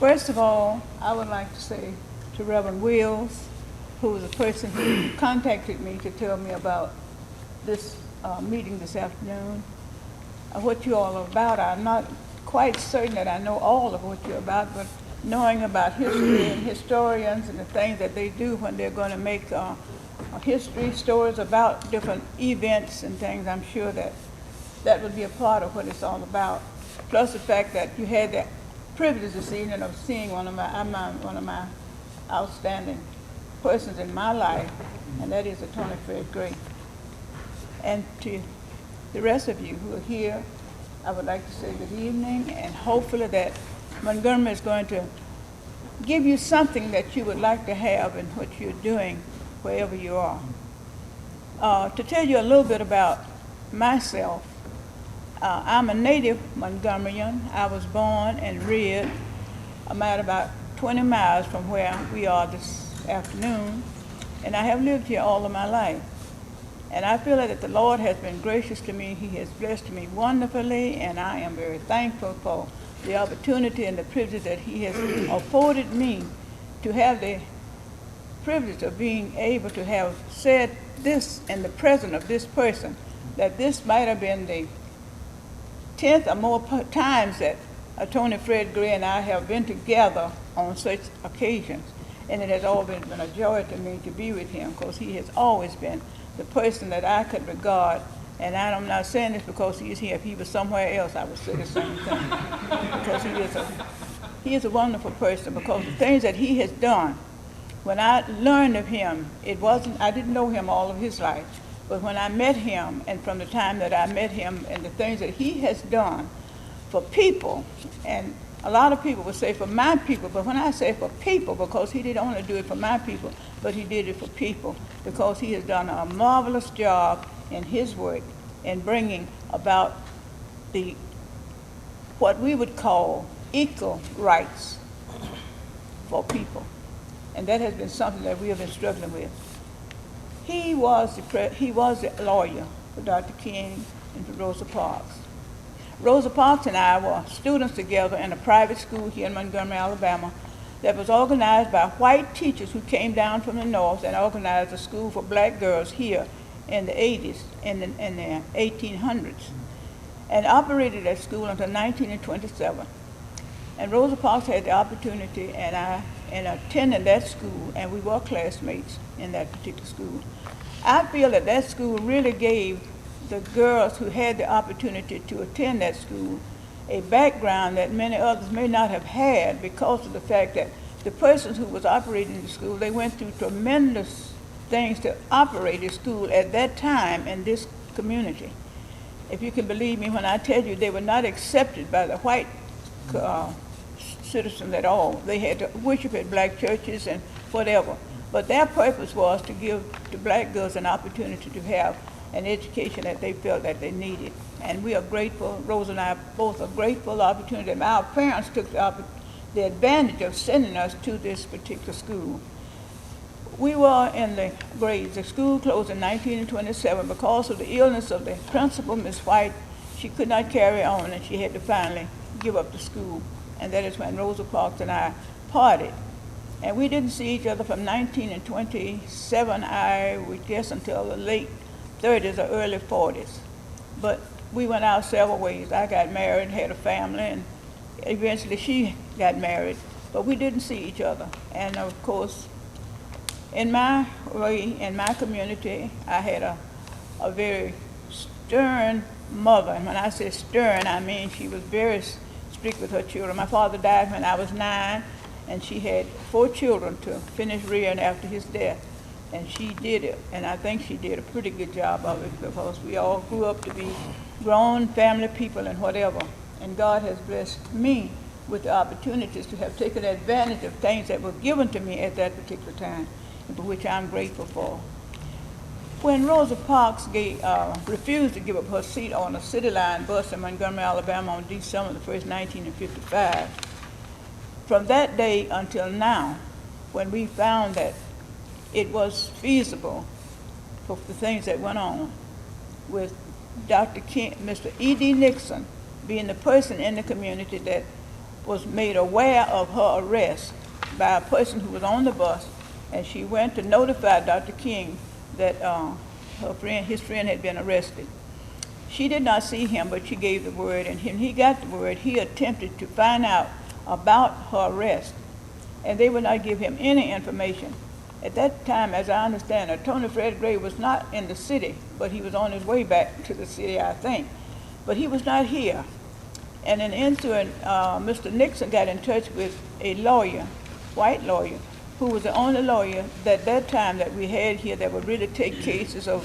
First of all, I would like to say to Reverend Wills, who was the person who contacted me to tell me about this meeting this afternoon, what you all are about. I'm not quite certain that I know all of what you're about, but knowing about history and historians and the things that they do when they're going to make history stories about different events and things, I'm sure that that would be a part of what it's all about. Plus the fact that you had the privilege this evening of seeing one of my outstanding persons in my life, and that is Attorney Fred Gray. And to the rest of you who are here, I would like to say good evening, and hopefully that Montgomery is going to give you something that you would like to have in what you're doing wherever you are. To tell you a little bit about myself, I'm a native Montgomeryan. I was born and reared about 20 miles from where we are this afternoon, and I have lived here all of my life. And I feel that the Lord has been gracious to me. He has blessed me wonderfully, and I am very thankful for the opportunity and the privilege that He has afforded me to have the privilege of being able to have said this in the presence of this person, that this might have been the 10th or more times that Attorney Fred Gray and I have been together on such occasions. And it has always been a joy to me to be with him, because he has always been the person that I could regard. And I'm not saying this because he is here. If he was somewhere else, I would say the same thing. Because he is a wonderful person, because the things that he has done, when I learned of him, I didn't know him all of his life, but when I met him, and from the time that I met him and the things that he has done for people, and a lot of people would say for my people, but when I say for people, because he didn't only do it for my people, but he did it for people, because he has done a marvelous job in his work in bringing about what we would call equal rights for people. And that has been something that we have been struggling with. He was the lawyer for Dr. King and for Rosa Parks. Rosa Parks and I were students together in a private school here in Montgomery, Alabama, that was organized by white teachers who came down from the north and organized a school for black girls here in the 80s, in the 1800s, and operated that school until 1927. And Rosa Parks had the opportunity, and I attended that school, and we were classmates in that particular school. I feel that that school really gave the girls who had the opportunity to attend that school a background that many others may not have had, because of the fact that the persons who was operating the school, they went through tremendous things to operate the school at that time in this community. If you can believe me when I tell you, they were not accepted by the white citizens at all. They had to worship at black churches and whatever. But their purpose was to give the black girls an opportunity to have an education that they felt that they needed. And we are grateful, Rose and I both are grateful for the opportunity. Our parents took the advantage of sending us to this particular school. We were in the grades. The school closed in 1927 because of the illness of the principal, Miss White. She could not carry on, and she had to finally give up the school. And that is when Rosa Parks and I parted. And we didn't see each other from 1927, I would guess, until the late 30s or early 40s. But we went our several ways. I got married, had a family, and eventually she got married. But we didn't see each other. And of course, in my way, in my community, I had a very stern mother. And when I say stern, I mean she was very strict with her children. My father died when I was 9, and she had 4 children to finish rearing after his death. And she did it, and I think she did a pretty good job of it, because we all grew up to be grown family people and whatever. And God has blessed me with the opportunities to have taken advantage of things that were given to me at that particular time, and for which I'm grateful for. When Rosa Parks refused to give up her seat on a City Line bus in Montgomery, Alabama on December the 1st, 1955, from that day until now, when we found that it was feasible for the things that went on, with Dr. King, Mr. E.D. Nixon being the person in the community that was made aware of her arrest by a person who was on the bus, and she went to notify Dr. King that his friend had been arrested. She did not see him, but she gave the word, and when he got the word, he attempted to find out about her arrest, and they would not give him any information. At that time, as I understand, Attorney Fred Gray was not in the city, but he was on his way back to the city, I think. But he was not here. And in ensuing, Mr. Nixon got in touch with a lawyer, white lawyer, who was the only lawyer at that time that we had here that would really take cases of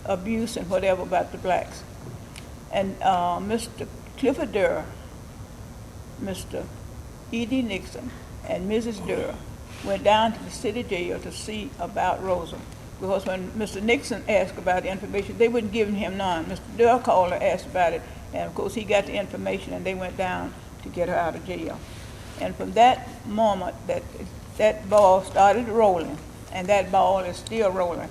abuse and whatever about the blacks. And Mr. Clifford Durr, Mr. E.D. Nixon, and Mrs. Durr went down to the city jail to see about Rosa. Because when Mr. Nixon asked about the information, they wouldn't give him none. Mr. Durr called her, asked about it, and of course he got the information, and they went down to get her out of jail. And from that moment, that ball started rolling, and that ball is still rolling.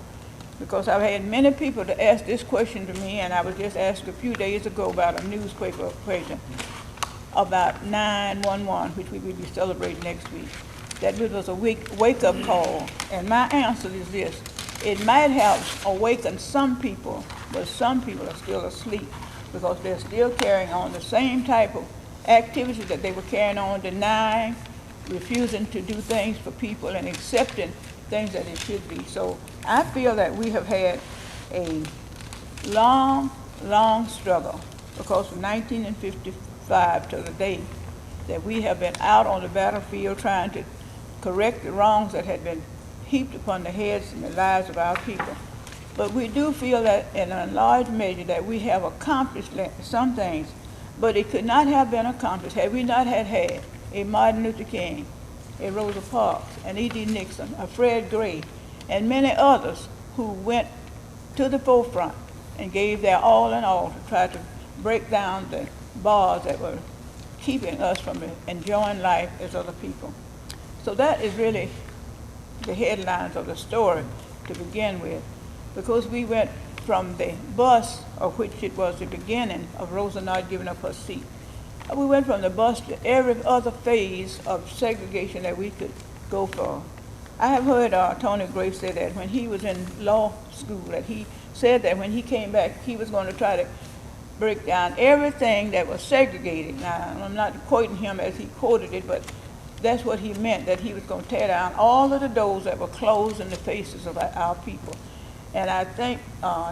Because I've had many people to ask this question to me, and I was just asked a few days ago about a newspaper question about 911, which we will be celebrating next week. That was a wake-up call. And my answer is this: it might have awakened some people, but some people are still asleep because they're still carrying on the same type of activities that they were carrying on, denying, refusing to do things for people, and accepting things that it should be. So I feel that we have had a long, long struggle, because from 1955 to the day that we have been out on the battlefield trying to correct the wrongs that had been heaped upon the heads and the lives of our people. But we do feel that in a large measure that we have accomplished some things, but it could not have been accomplished had we not had a Martin Luther King, a Rosa Parks, an E.D. Nixon, a Fred Gray, and many others who went to the forefront and gave their all in all to try to break down the bars that were keeping us from enjoying life as other people. So that is really the headlines of the story to begin with, because we went from the bus, of which it was the beginning of Rosa not giving up her seat. We went from the bus to every other phase of segregation that we could go for. I have heard Tony Gray say that when he was in law school, that he said that when he came back, he was going to try to break down everything that was segregated. Now, I'm not quoting him as he quoted it, but that's what he meant, that he was going to tear down all of the doors that were closed in the faces of our people. And I think,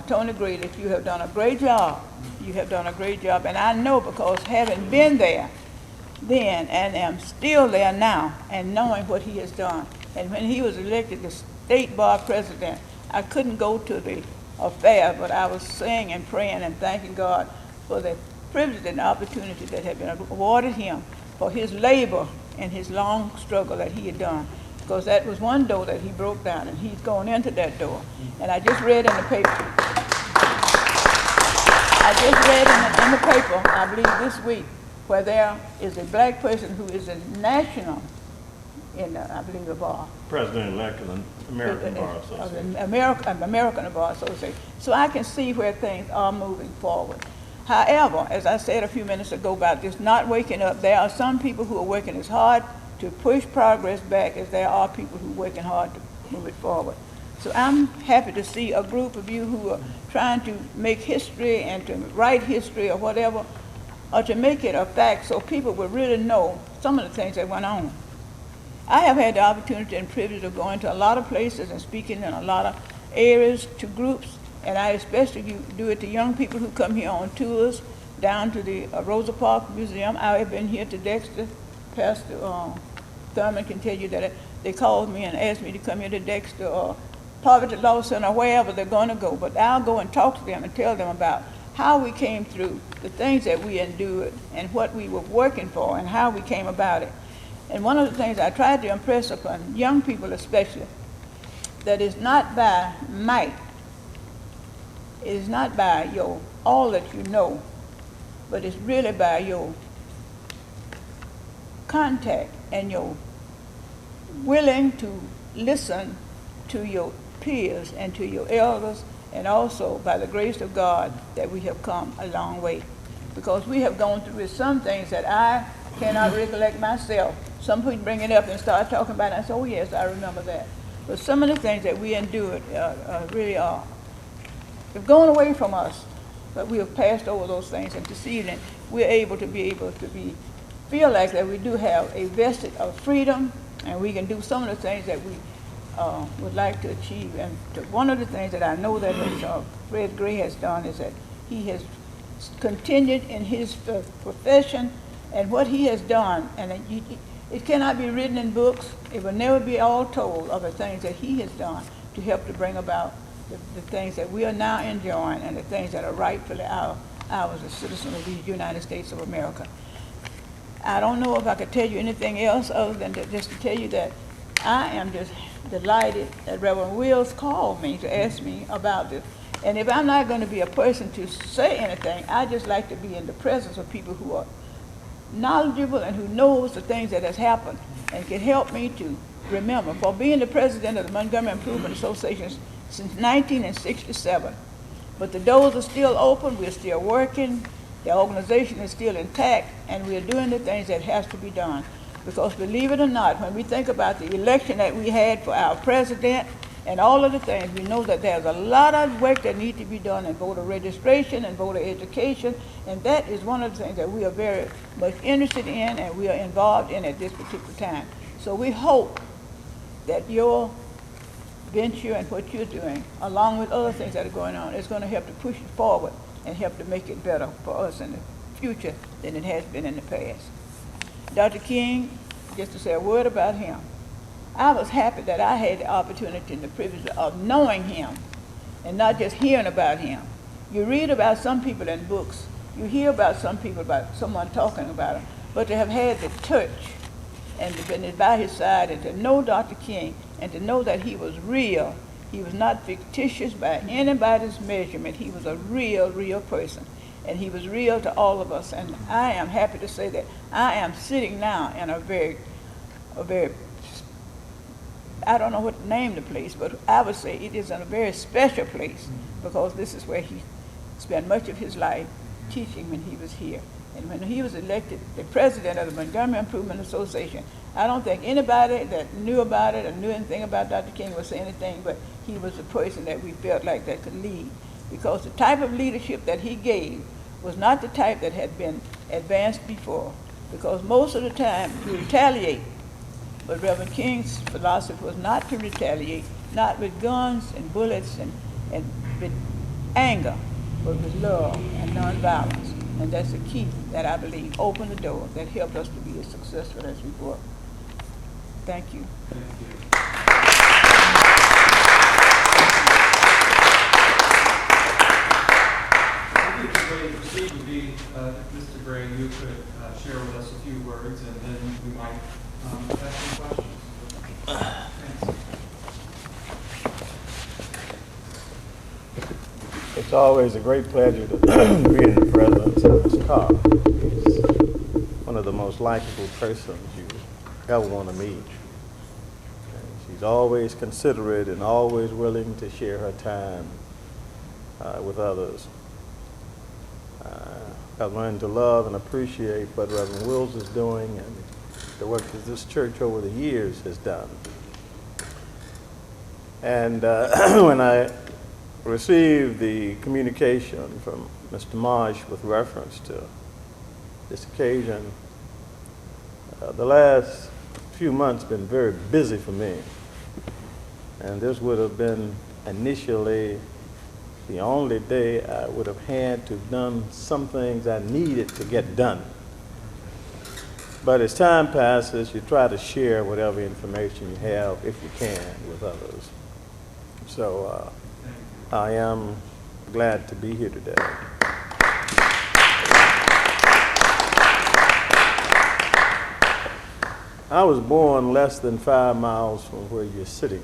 Tony Gray, that you have done a great job. You have done a great job. And I know, because having been there then and am still there now, and knowing what he has done. And when he was elected the state bar president, I couldn't go to the affair, but I was saying and praying and thanking God for the privilege and opportunity that had been awarded him for his labor and his long struggle that he had done. Because that was one door that he broke down, and he's going into that door. And I just read in the paper, I believe this week, where there is a black person who is a national in, I believe, the bar. President-elect of the American Bar Association. American Bar Association. So I can see where things are moving forward. However, as I said a few minutes ago about this not waking up, there are some people who are working as hard to push progress back as there are people who are working hard to move it forward. So I'm happy to see a group of you who are trying to make history and to write history or whatever, or to make it a fact so people will really know some of the things that went on. I have had the opportunity and privilege of going to a lot of places and speaking in a lot of areas to groups, and I especially do it to young people who come here on tours down to the Rosa Parks Museum. I have been here to Dexter. Pastor Thurman can tell you that they called me and asked me to come here to Dexter or Poverty Law Center or wherever they're going to go. But I'll go and talk to them and tell them about how we came through, the things that we endured, and what we were working for, and how we came about it. And one of the things I tried to impress upon young people especially, that is not by might, it is not by your all that you know, but it's really by your contact and your willing to listen to your peers and to your elders, and also by the grace of God that we have come a long way. Because we have gone through some things that I cannot recollect myself. Some people bring it up and start talking about it. I say, oh yes, I remember that. But some of the things that we endured really are have gone away from us. But we have passed over those things, and this evening we're able to feel like that we do have a vested of freedom, and we can do some of the things that we would like to achieve. And one of the things that I know that Fred Gray has done is that he has continued in his profession, and what he has done, and it cannot be written in books. It will never be all told of the things that he has done to help to bring about the things that we are now enjoying and the things that are rightfully ours as citizens of the United States of America. I don't know if I could tell you anything else other than just to tell you that I am just delighted that Reverend Wills called me to ask me about this. And if I'm not going to be a person to say anything, I just like to be in the presence of people who are knowledgeable and who knows the things that has happened and can help me to remember. For being the president of the Montgomery Improvement Association since 1967, but the doors are still open, we're still working, the organization is still intact, and we're doing the things that has to be done. Because believe it or not, when we think about the election that we had for our president and all of the things, we know that there's a lot of work that needs to be done in voter registration and voter education, and that is one of the things that we are very much interested in and we are involved in at this particular time. So we hope that your venture and what you're doing, along with other things that are going on, is going to help to push it forward and help to make it better for us in the future than it has been in the past. Dr. King, just to say a word about him, I was happy that I had the opportunity and the privilege of knowing him and not just hearing about him. You read about some people in books, you hear about some people, about someone talking about him, but to have had the touch and to been by his side and to know Dr. King and to know that he was real, he was not fictitious by anybody's measurement, he was a real person. And he was real to all of us. And I am happy to say that I am sitting now in a very, I don't know what to name the place, but I would say it is in a very special place because this is where he spent much of his life teaching when he was here. And when he was elected the president of the Montgomery Improvement Association, I don't think anybody that knew about it or knew anything about Dr. King would say anything, but he was the person that we felt like that could lead. Because the type of leadership that he gave was not the type that had been advanced before, because most of the time we retaliate. But Reverend King's philosophy was not to retaliate, not with guns and bullets and with anger, but with love and nonviolence. And that's the key that I believe opened the door that helped us to be as successful as we were. Thank you. Thank you. Would be Mr. Gray, you could share with us a few words, and then we might ask some questions. Thanks. It's always a great pleasure to be in the presence of Ms. Carr. She's one of the most likable persons you ever want to meet. And she's always considerate and always willing to share her time with others. I've learned to love and appreciate what Reverend Wills is doing and the work that this church over the years has done. And when I received the communication from Mr. Marsh with reference to this occasion, the last few months have been very busy for me. And this would have been initially the only day I would have had to have done some things I needed to get done. But as time passes, you try to share whatever information you have, if you can, with others. So I am glad to be here today. I was born less than 5 miles from where you're sitting,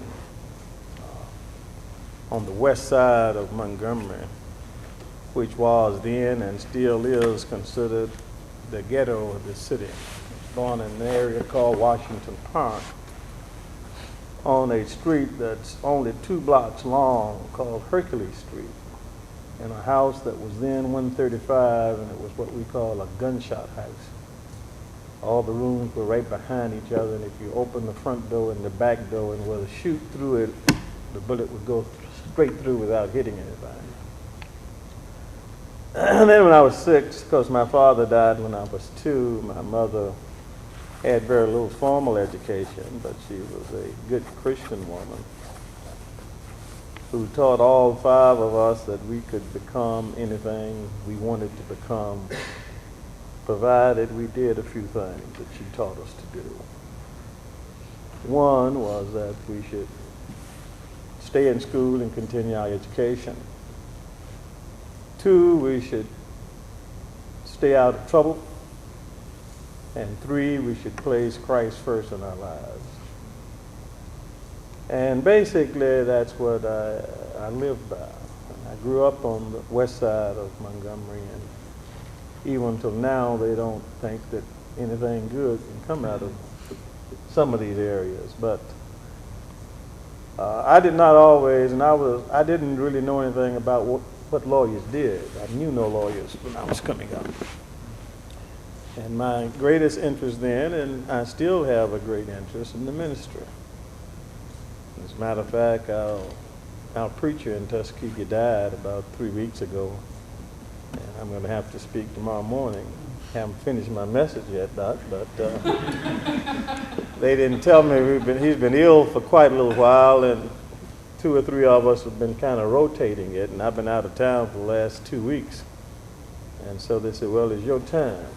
on the west side of Montgomery, which was then and still is considered the ghetto of the city. Born in an area called Washington Park, on a street that's only 2 blocks long called Hercules Street, in a house that was then 135, and it was what we call a gunshot house. All the rooms were right behind each other, and if you open the front door and the back door and were to shoot through it, the bullet would go straight through without hitting anybody. And then when I was 6, because my father died when I was 2, my mother had very little formal education, but she was a good Christian woman who taught all 5 of us that we could become anything we wanted to become, provided we did a few things that she taught us to do. One was that we should stay in school and continue our education. 2, we should stay out of trouble. And 3, we should place Christ first in our lives. And basically, that's what I lived by. I grew up on the west side of Montgomery, and even until now, they don't think that anything good can come out of some of these areas. But I did not always, and I didn't really know anything about what lawyers did. I knew no lawyers when I was coming up. And my greatest interest then, and I still have a great interest in the ministry. As a matter of fact, our preacher in Tuskegee died about 3 weeks ago, and I'm going to have to speak tomorrow morning. I haven't finished my message yet, Doc, but they didn't tell me he's been ill for quite a little while, and 2 or 3 of us have been kind of rotating it, and I've been out of town for the last 2 weeks. And so they said, well, it's your time.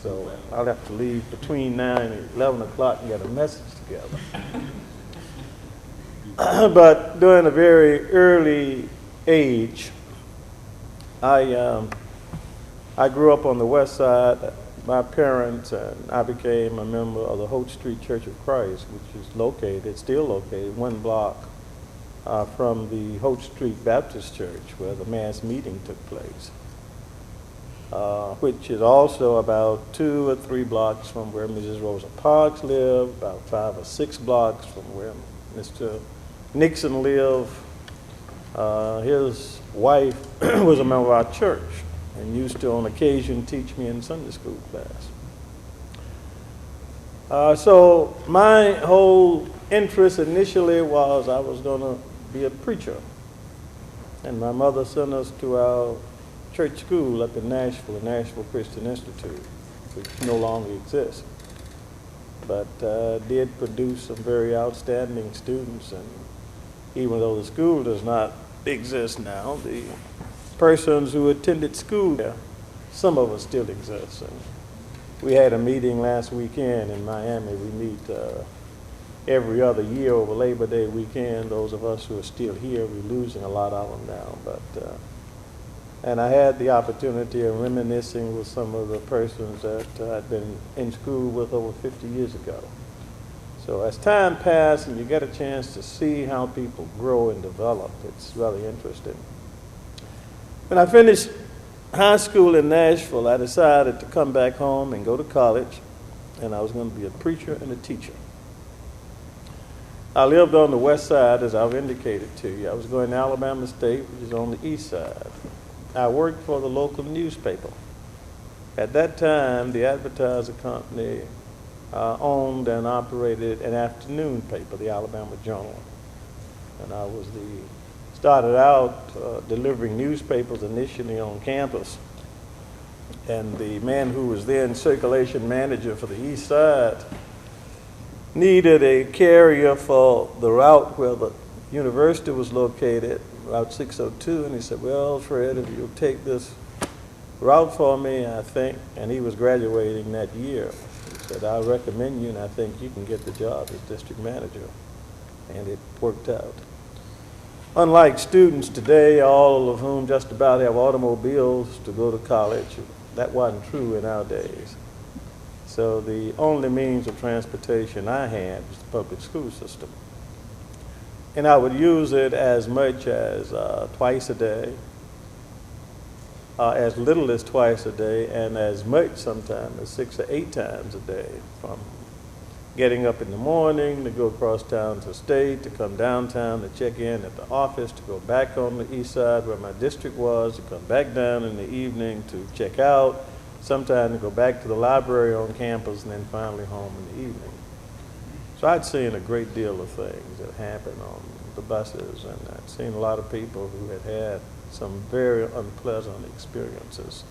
So I'll have to leave between 9 and 11 o'clock and get a message together. But during a very early age, I grew up on the west side. My parents and I became a member of the Holt Street Church of Christ, which is located, still located, 1 block from the Holt Street Baptist Church, where the mass meeting took place. Which is also about 2 or 3 blocks from where Mrs. Rosa Parks lived, about 5 or 6 blocks from where Mr. Nixon lived. His wife was a member of our church and used to on occasion teach me in Sunday school class. So my whole interest initially was I was going to be a preacher. And my mother sent us to our church school up in Nashville, the Nashville Christian Institute, which no longer exists, but did produce some very outstanding students. And even though the school does not exist now, the persons who attended school there, some of us still exist. And we had a meeting last weekend in Miami. We meet every other year over Labor Day weekend. Those of us who are still here, we're losing a lot of them now, but and I had the opportunity of reminiscing with some of the persons that I'd been in school with over 50 years ago. So as time passed and you get a chance to see how people grow and develop, it's really interesting. When I finished high school in Nashville, I decided to come back home and go to college, and I was going to be a preacher and a teacher. I lived on the west side, as I've indicated to you. I was going to Alabama State, which is on the east side. I worked for the local newspaper. At that time, the advertiser company owned and operated an afternoon paper, the Alabama Journal. And I started out delivering newspapers initially on campus. And the man who was then circulation manager for the east side needed a carrier for the route where the university was located, Route 602, and he said, well, Fred, if you'll take this route for me, I think, and he was graduating that year, he said, I recommend you, and I think you can get the job as district manager. And it worked out. Unlike students today, all of whom just about have automobiles to go to college, that wasn't true in our days. So the only means of transportation I had was the public school system. And I would use it as much as twice a day, as little as twice a day, and as much sometimes as 6 or 8 times a day, from getting up in the morning to go across town to State, to come downtown to check in at the office, to go back on the east side where my district was, to come back down in the evening to check out, sometimes to go back to the library on campus and then finally home in the evening. So I'd seen a great deal of things that happened on the buses, and I'd seen a lot of people who had had some very unpleasant experiences.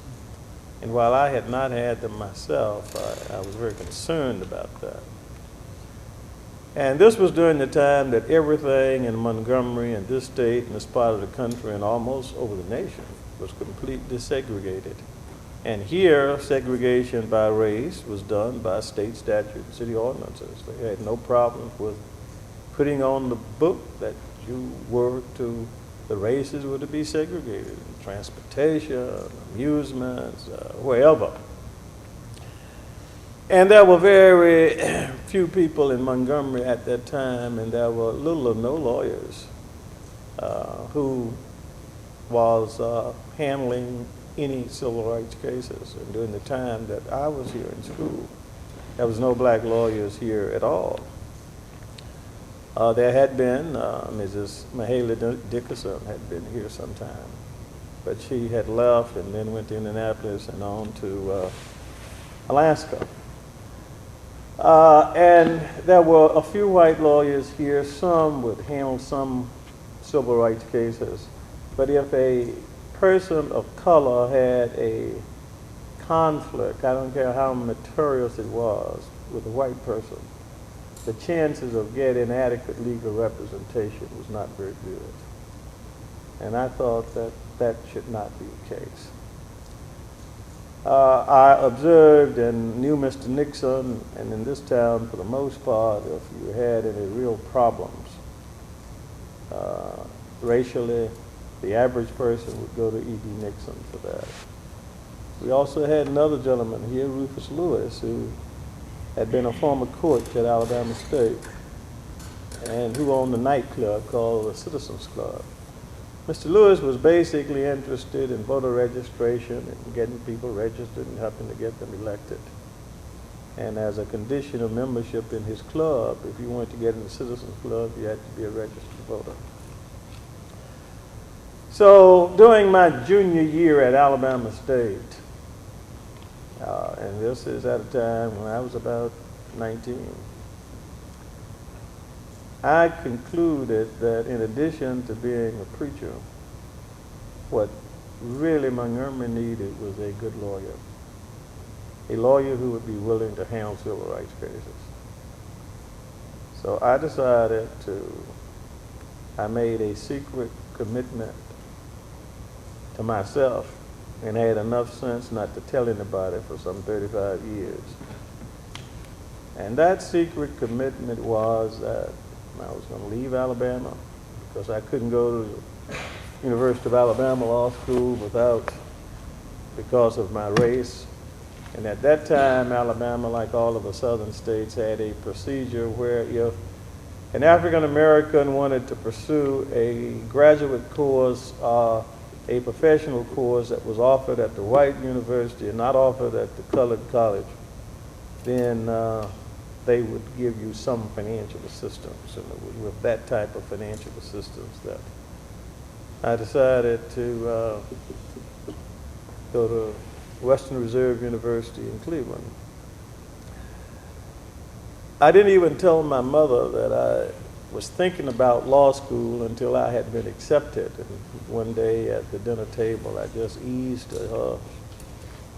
And while I had not had them myself, I was very concerned about that. And this was during the time that everything in Montgomery and this state and this part of the country and almost over the nation was completely segregated. And here, segregation by race was done by state statute and city ordinances. They had no problem with putting on the book that you were to, the races were to be segregated, transportation, amusements, wherever. And there were very few people in Montgomery at that time, and there were little or no lawyers who was handling any civil rights cases. And during the time that I was here in school, there was no black lawyers here at all. There had been, Mrs. Mahalia Dickerson had been here sometime, but she had left and then went to Indianapolis and on to Alaska. And there were a few white lawyers here. Some would handle some civil rights cases. But if a person of color had a conflict, I don't care how material it was, with a white person, the chances of getting adequate legal representation was not very good. And I thought that that should not be the case. I observed and knew Mr. Nixon, and in this town, for the most part, if you had any real problems racially, the average person would go to E.D. Nixon for that. We also had another gentleman here, Rufus Lewis, who had been a former coach at Alabama State and who owned a nightclub called the Citizens Club. Mr. Lewis was basically interested in voter registration and getting people registered and helping to get them elected. And as a condition of membership in his club, if you wanted to get in the Citizens Club, you had to be a registered voter. So during my junior year at Alabama State, and this is at a time when I was about 19, I concluded that in addition to being a preacher, what really Montgomery needed was a good lawyer. A lawyer who would be willing to handle civil rights cases. So I decided I made a secret commitment to myself and had enough sense not to tell anybody for some 35 years. And that secret commitment was that I was going to leave Alabama because I couldn't go to the University of Alabama Law School because of my race. And at that time, Alabama, like all of the southern states, had a procedure where if an African American wanted to pursue a graduate course, a professional course that was offered at the white university and not offered at the colored college, then they would give you some financial assistance. And it was with that type of financial assistance that I decided to go to Western Reserve University in Cleveland. I didn't even tell my mother that I was thinking about law school until I had been accepted. And one day at the dinner table, I just eased her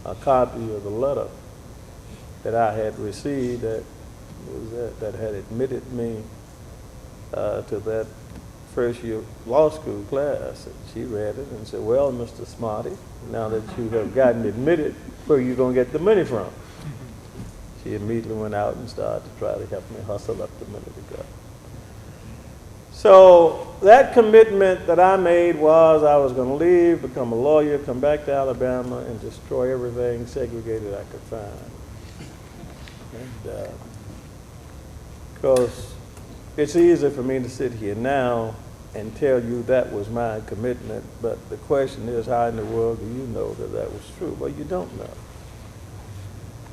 a copy of the letter that I had received that had admitted me to that first year law school class. And she read it and said, "Well, Mr. Smarty, now that you have gotten admitted, where are you going to get the money from?" She immediately went out and started to try to help me hustle up the money to go. So that commitment that I made was I was going to leave, become a lawyer, come back to Alabama, and destroy everything segregated I could find. And because it's easy for me to sit here now and tell you that was my commitment, but the question is, how in the world do you know that that was true? Well, you don't know.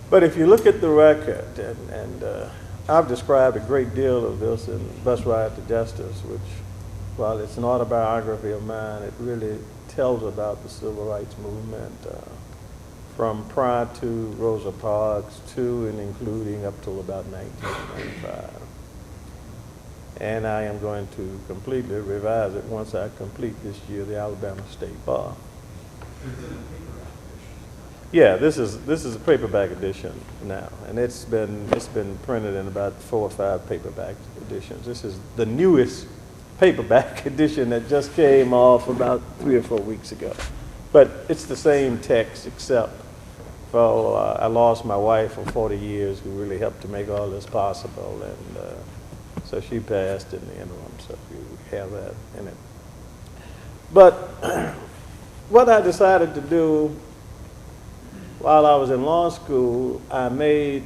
But if you look at the record, and I've described a great deal of this in Bus Ride to Justice, which, while it's an autobiography of mine, it really tells about the civil rights movement from prior to Rosa Parks to and including up till about 1995. And I am going to completely revise it once I complete this year the Alabama State Bar. Is it a paperback edition? Yeah, this is a paperback edition now, and it's been printed in about 4 or 5 paperback editions. This is the newest paperback edition that just came off about 3 or 4 weeks ago. But it's the same text, except for I lost my wife for 40 years, who really helped to make all this possible, and so she passed in the interim. So you have that in it. But what I decided to do while I was in law school, I made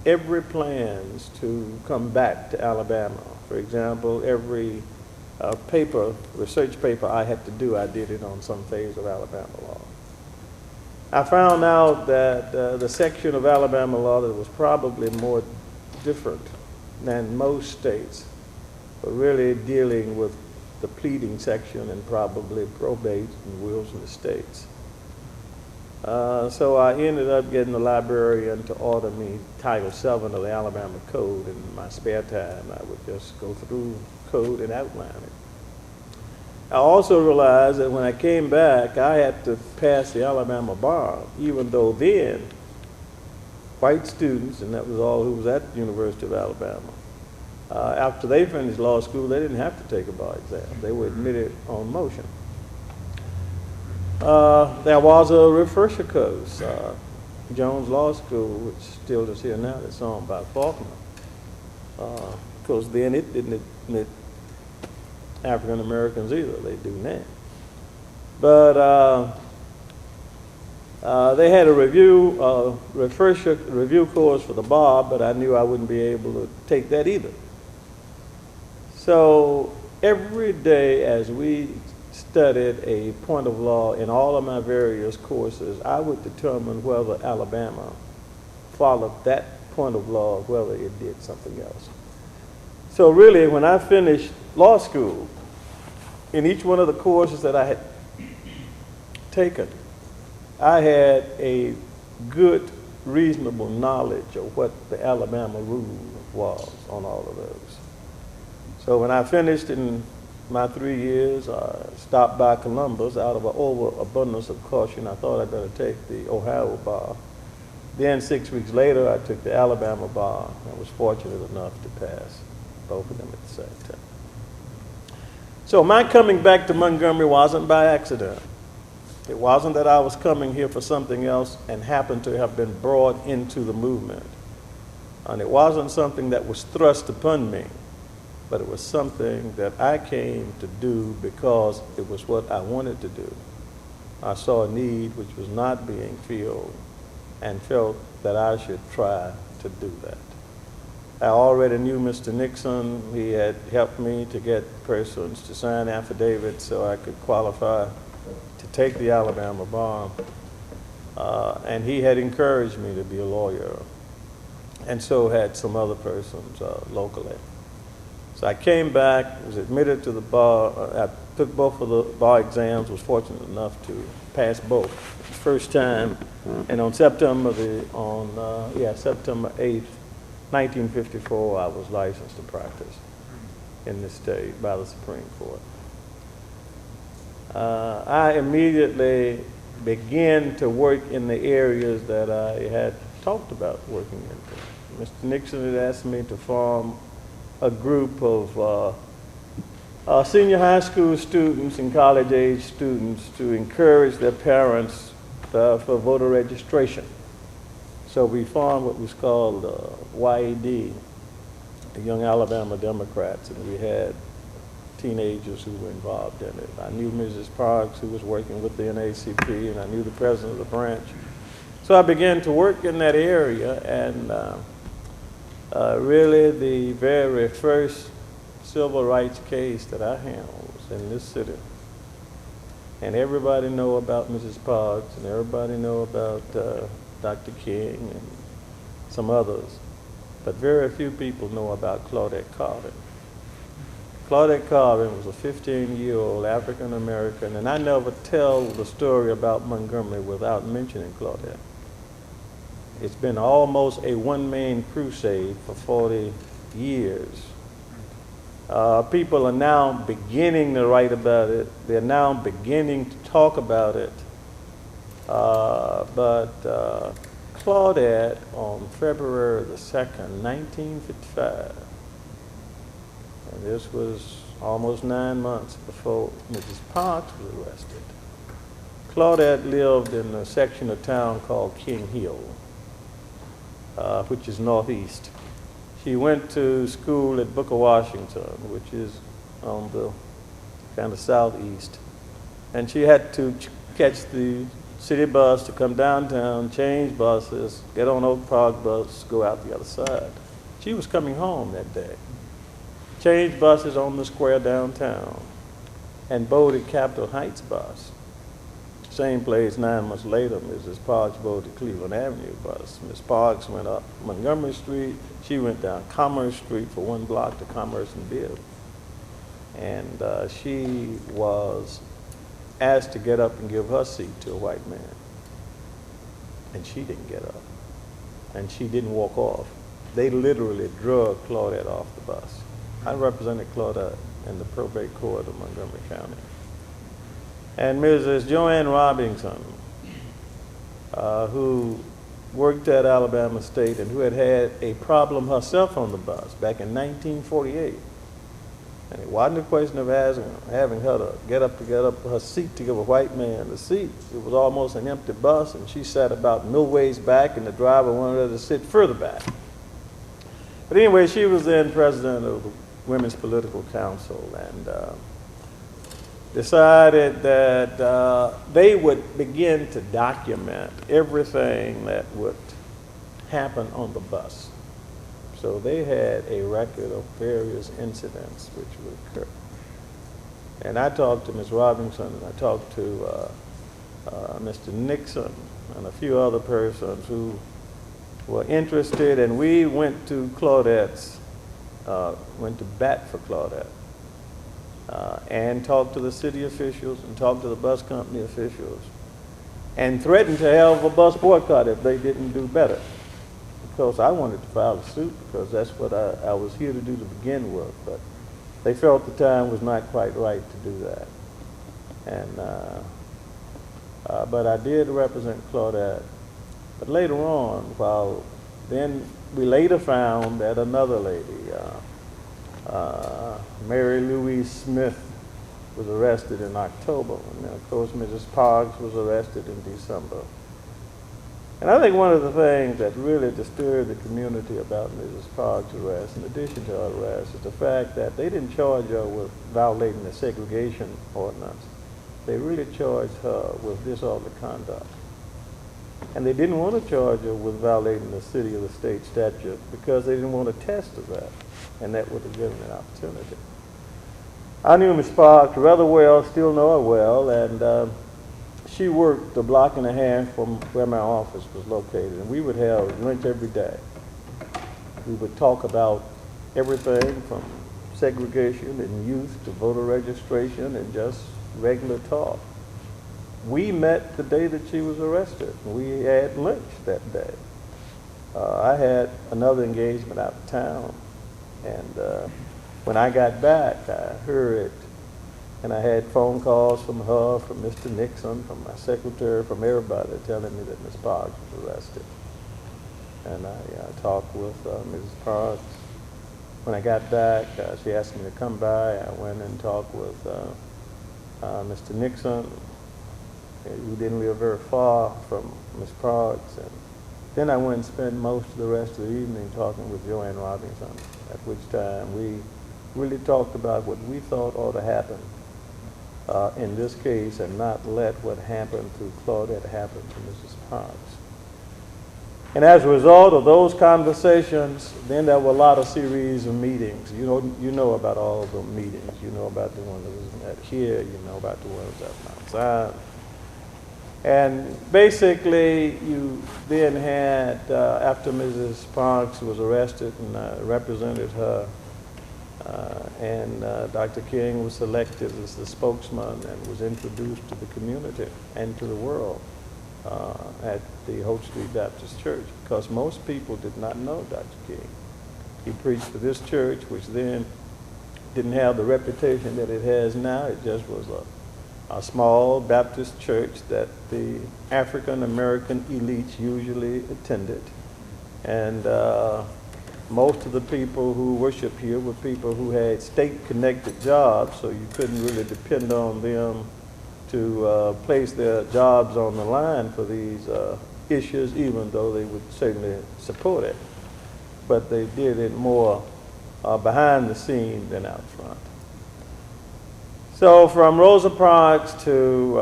every plans to come back to Alabama. For example, every research paper I had to do, I did it on some phase of Alabama law. I found out that the section of Alabama law that was probably more different than most states were really dealing with the pleading section and probably probate and wills and estates. So I ended up getting the librarian to order me Title VII of the Alabama Code. In my spare time, I would just go through the code and outline it. I also realized that when I came back, I had to pass the Alabama bar, even though then white students, and that was all who was at the University of Alabama, after they finished law school, they didn't have to take a bar exam. They were admitted on motion. There was a refresher course, Jones Law School, which still is here now, that's owned by Faulkner. Because then it didn't admit African Americans either, they do now. But they had a refresher review course for the bar, but I knew I wouldn't be able to take that either. So every day as we studied a point of law in all of my various courses, I would determine whether Alabama followed that point of law or whether it did something else. So really, when I finished law school, in each one of the courses that I had taken, I had a good, reasonable knowledge of what the Alabama rule was on all of those. So when I finished in my 3 years, I stopped by Columbus. Out of an overabundance of caution, I thought I'd better take the Ohio bar. Then 6 weeks later, I took the Alabama bar. I was fortunate enough to pass both of them at the same time. So my coming back to Montgomery wasn't by accident. It wasn't that I was coming here for something else and happened to have been brought into the movement. And it wasn't something that was thrust upon me, but it was something that I came to do because it was what I wanted to do. I saw a need which was not being filled and felt that I should try to do that. I already knew Mr. Nixon. He had helped me to get persons to sign affidavits so I could qualify to take the Alabama bar. And he had encouraged me to be a lawyer, and so had some other persons locally. So I came back, was admitted to the bar. I took both of the bar exams, was fortunate enough to pass both. First time, and on September 8th, 1954, I was licensed to practice in this state by the Supreme Court. I immediately began to work in the areas that I had talked about working into. Mr. Nixon had asked me to form a group of senior high school students and college-age students to encourage their parents for voter registration. So we formed what was called YAD, the Young Alabama Democrats, and we had teenagers who were involved in it. I knew Mrs. Parks, who was working with the NAACP, and I knew the president of the branch. So I began to work in that area, and really the very first civil rights case that I handled was in this city. And everybody know about Mrs. Parks, and everybody know about Dr. King and some others, but very few people know about Claudette Carter. Claudette Carvin was a 15-year-old African-American, and I never tell the story about Montgomery without mentioning Claudette. It's been almost a one-man crusade for 40 years. People are now beginning to write about it. They're now beginning to talk about it. But Claudette, on February the 2nd, 1955, and this was almost 9 months before Mrs. Parks was arrested, Claudette lived in a section of town called King Hill, which is northeast. She went to school at Booker Washington, which is on the kind of southeast. And she had to catch the city bus to come downtown, change buses, get on Oak Park bus, go out the other side. She was coming home that day. Changed buses on the square downtown and boarded Capitol Heights bus. Same place 9 months later, Mrs. Parks boarded Cleveland Avenue bus. Ms. Parks went up Montgomery Street. She went down Commerce Street for 1 block to Commerce and Bibb. And she was asked to get up and give her seat to a white man. And she didn't get up. And she didn't walk off. They literally drug Claudette off the bus. I represented Claudette in the probate court of Montgomery County. And Mrs. Joanne Robinson, who worked at Alabama State and who had had a problem herself on the bus back in 1948. And it wasn't a question of having her to get up her seat to give a white man the seat. It was almost an empty bus, and she sat about midways back, and the driver wanted her to sit further back. But anyway, she was then president of the Women's Political Council, and decided that they would begin to document everything that would happen on the bus. So they had a record of various incidents which would occur. And I talked to Ms. Robinson, and I talked to Mr. Nixon and a few other persons who were interested, and we went to Claudette's, went to bat for Claudette. And talked to the city officials and talked to the bus company officials and threatened to have a bus boycott if they didn't do better. Because I wanted to file a suit because that's what I was here to do to begin with, but they felt the time was not quite right to do that. And, but I did represent Claudette. But later on, then we later found that another lady, Mary Louise Smith, was arrested in October. And then, of course, Mrs. Parks was arrested in December. And I think one of the things that really disturbed the community about Mrs. Parks' arrest, in addition to her arrest, is the fact that they didn't charge her with violating the segregation ordinance. They really charged her with disorderly conduct. And they didn't want to charge her with violating the city or the state statute because they didn't want to test her that, and that would have given an opportunity. I knew Ms. Parks rather well, still know her well, and she worked a block and a half from where my office was located, and we would have lunch every day. We would talk about everything from segregation and youth to voter registration and just regular talk. We met the day that she was arrested. We had lunch that day. I had another engagement out of town, and when I got back, I heard, and I had phone calls from her, from Mr. Nixon, from my secretary, from everybody telling me that Ms. Parks was arrested. And I talked with Mrs. Parks. When I got back, she asked me to come by. I went and talked with Mr. Nixon, who didn't live very far from Ms. Parks. And then I went and spent most of the rest of the evening talking with Joanne Robinson, at which time we really talked about what we thought ought to happen in this case and not let what happened to Claudette happen to Mrs. Parks. And as a result of those conversations, then there were a lot of series of meetings. You know about all of the meetings. You know about the one that was at here. You know about the ones at Mount Zion. And basically, you then had, after Mrs. Parks was arrested and I represented her, And Dr. King was selected as the spokesman and was introduced to the community and to the world at the Hope Street Baptist Church, because most people did not know Dr. King. He preached for this church, which then didn't have the reputation that it has now. It just was a small Baptist church that the African American elites usually attended. And most of the people who worship here were people who had state-connected jobs, so you couldn't really depend on them to place their jobs on the line for these issues, even though they would certainly support it. But they did it more behind the scenes than out front. So from Rosa Parks to,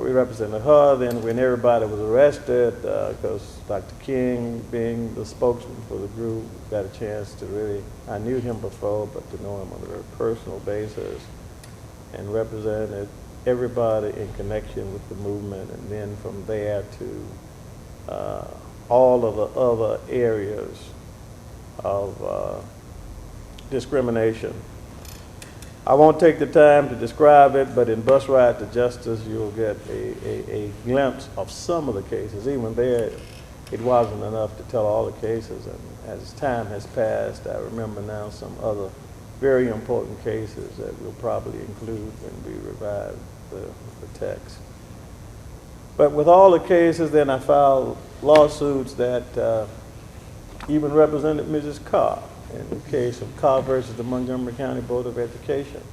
we represented her, then when everybody was arrested, because Dr. King, being the spokesman for the group, got a chance to really, I knew him before, but to know him on a very personal basis, and represented everybody in connection with the movement, and then from there to all of the other areas of discrimination. I won't take the time to describe it, but in Bus Ride to Justice, you'll get a glimpse of some of the cases. Even there, it wasn't enough to tell all the cases, and as time has passed, I remember now some other very important cases that we'll probably include when we revive the text. But with all the cases, then I filed lawsuits that even represented Mrs. Carr. In the case of Carr versus the Montgomery County Board of Education.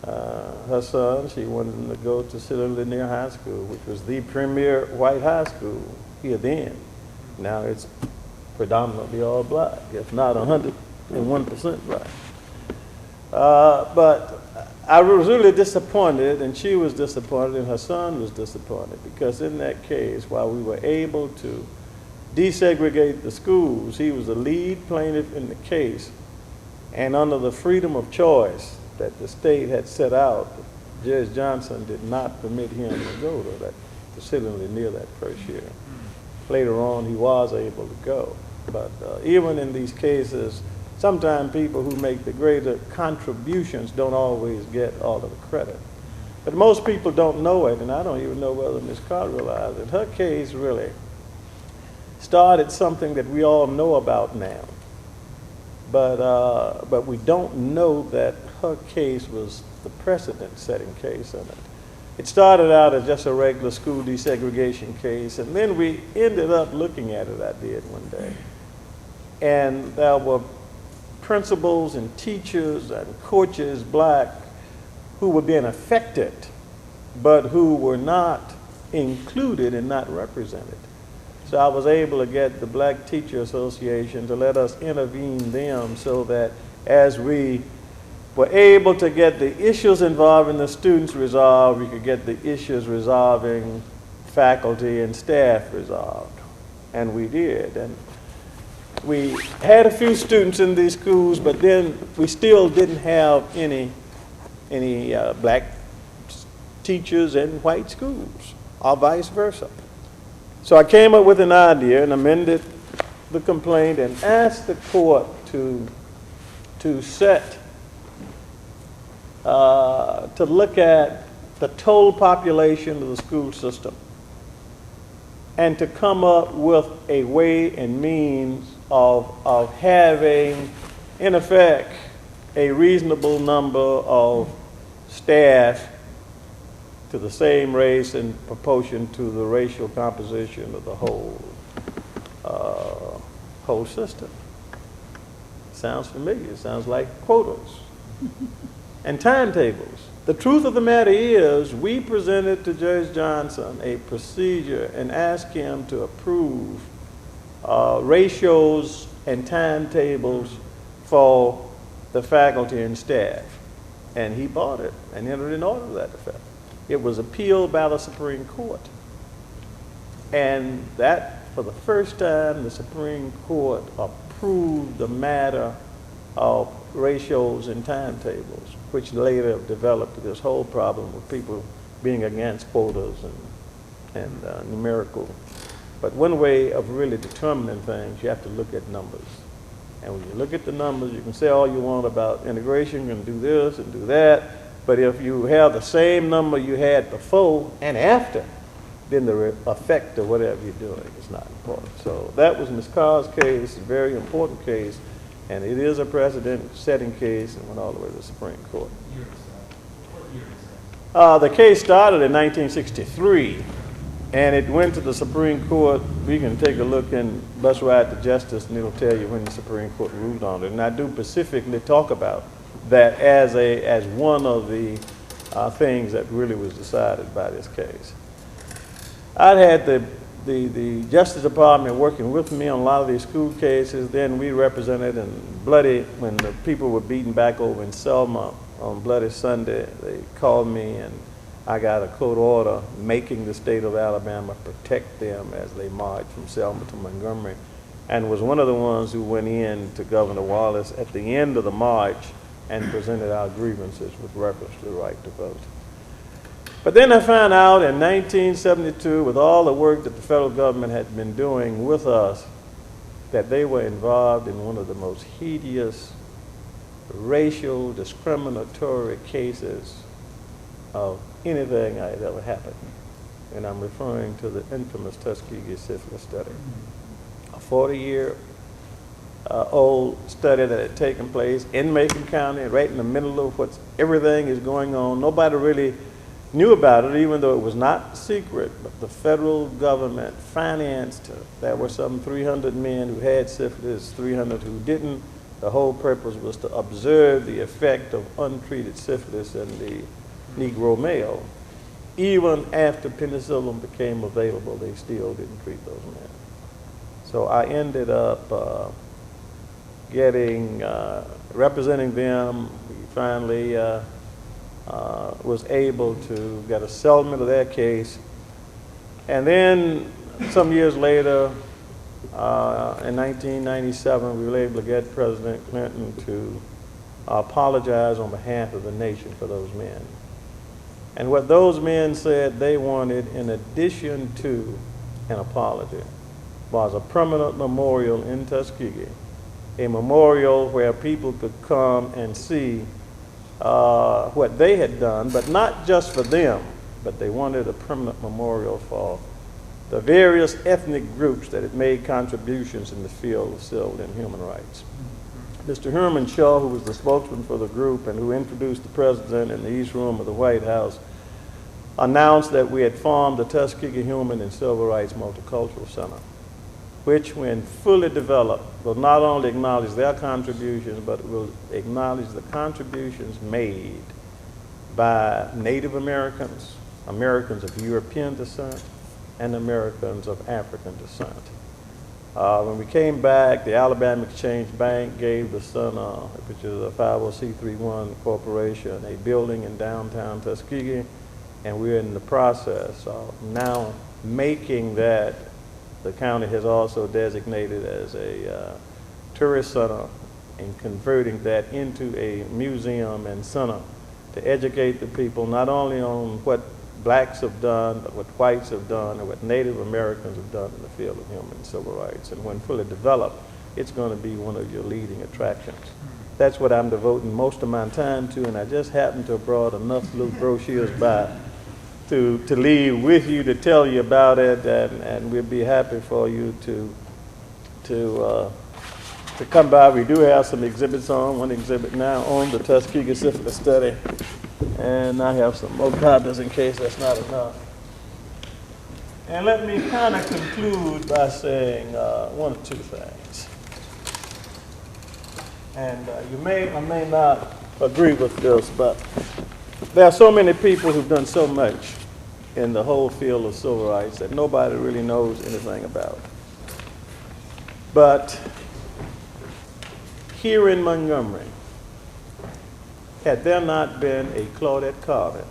Her son, she wanted him to go to Cedar Lanier High School, which was the premier white high school here then. Now it's predominantly all black, if not 101% black. But I was really disappointed, and she was disappointed, and her son was disappointed, because in that case, while we were able to desegregate the schools, he was the lead plaintiff in the case, and under the freedom of choice that the state had set out, Judge Johnson did not permit him to go to that facility near that first year. Later on, he was able to go. But even in these cases, sometimes people who make the greater contributions don't always get all of the credit. But most people don't know it, and I don't even know whether Ms. Carr realized it. Her case really started something that we all know about now, but we don't know that her case was the precedent-setting case in it. It started out as just a regular school desegregation case, and then we ended up looking at it, I did one day, and there were principals and teachers and coaches, black, who were being affected, but who were not included and not represented. So I was able to get the Black Teacher Association to let us intervene them, so that as we were able to get the issues involving the students resolved, we could get the issues resolving faculty and staff resolved. And we did. And we had a few students in these schools, but then we still didn't have any black teachers in white schools, or vice versa. So I came up with an idea and amended the complaint and asked the court to look at the total population of the school system and to come up with a way and means of having, in effect, a reasonable number of staff to the same race in proportion to the racial composition of the whole system. Sounds familiar. Sounds like quotas and timetables. The truth of the matter is, we presented to Judge Johnson a procedure and asked him to approve ratios and timetables for the faculty and staff. And he bought it and entered an order to that effect. It was appealed by the Supreme Court. And that, for the first time, the Supreme Court approved the matter of ratios and timetables, which later developed this whole problem of people being against quotas and numerical. But one way of really determining things, you have to look at numbers. And when you look at the numbers, you can say all you want about integration, you can do this and do that, but if you have the same number you had before and after, then the effect of whatever you're doing is not important. So that was Ms. Carr's case, a very important case, and it is a precedent-setting case and went all the way to the Supreme Court. What year is that? The case started in 1963, and it went to the Supreme Court. We can take a look in Bus Ride to Justice, and it'll tell you when the Supreme Court ruled on it. And I do specifically talk about that as one of the things that really was decided by this case. I'd had the Justice Department working with me on a lot of these school cases. Then we represented in Bloody, when the people were beaten back over in Selma on Bloody Sunday, they called me and I got a court order making the state of Alabama protect them as they marched from Selma to Montgomery, and was one of the ones who went in to Governor Wallace at the end of the march and presented our grievances with reference to the right to vote. But then I found out in 1972, with all the work that the federal government had been doing with us, that they were involved in one of the most hideous racial discriminatory cases of anything that had ever happened. And I'm referring to the infamous Tuskegee syphilis study. A 40-year old study that had taken place in Macon County, right in the middle of everything is going on. Nobody really knew about it, even though it was not secret, but the federal government financed it. There were some 300 men who had syphilis, 300 who didn't. The whole purpose was to observe the effect of untreated syphilis in the Negro male. Even after penicillin became available, they still didn't treat those men. So I ended up representing them. We finally was able to get a settlement of their case. And then some years later, in 1997, we were able to get President Clinton to apologize on behalf of the nation for those men. And what those men said they wanted, in addition to an apology, was a permanent memorial in Tuskegee, a memorial where people could come and see what they had done, but not just for them, but they wanted a permanent memorial for the various ethnic groups that had made contributions in the field of civil and human rights. Mr. Herman Shaw, who was the spokesman for the group and who introduced the president in the East Room of the White House, announced that we had formed the Tuskegee Human and Civil Rights Multicultural Center, which, when fully developed, will not only acknowledge their contributions, but will acknowledge the contributions made by Native Americans, Americans of European descent, and Americans of African descent. When we came back, the Alabama Exchange Bank gave the center, which is a 501c3 corporation, a building in downtown Tuskegee, and we're in the process of now making that. The county has also designated as a tourist center and converting that into a museum and center to educate the people not only on what blacks have done, but what whites have done and what Native Americans have done in the field of human and civil rights. And when fully developed, it's going to be one of your leading attractions. That's what I'm devoting most of my time to, and I just happened to have brought enough little brochures by to leave with you to tell you about it, and we'll be happy for you to come by. We do have some exhibits on, one exhibit now on the Tuskegee syphilis study, and I have some more copies in case that's not enough. And let me kind of conclude by saying one or two things. And you may or may not agree with this, but there are so many people who've done so much in the whole field of civil rights that nobody really knows anything about. But here in Montgomery, had there not been a Claudette Carter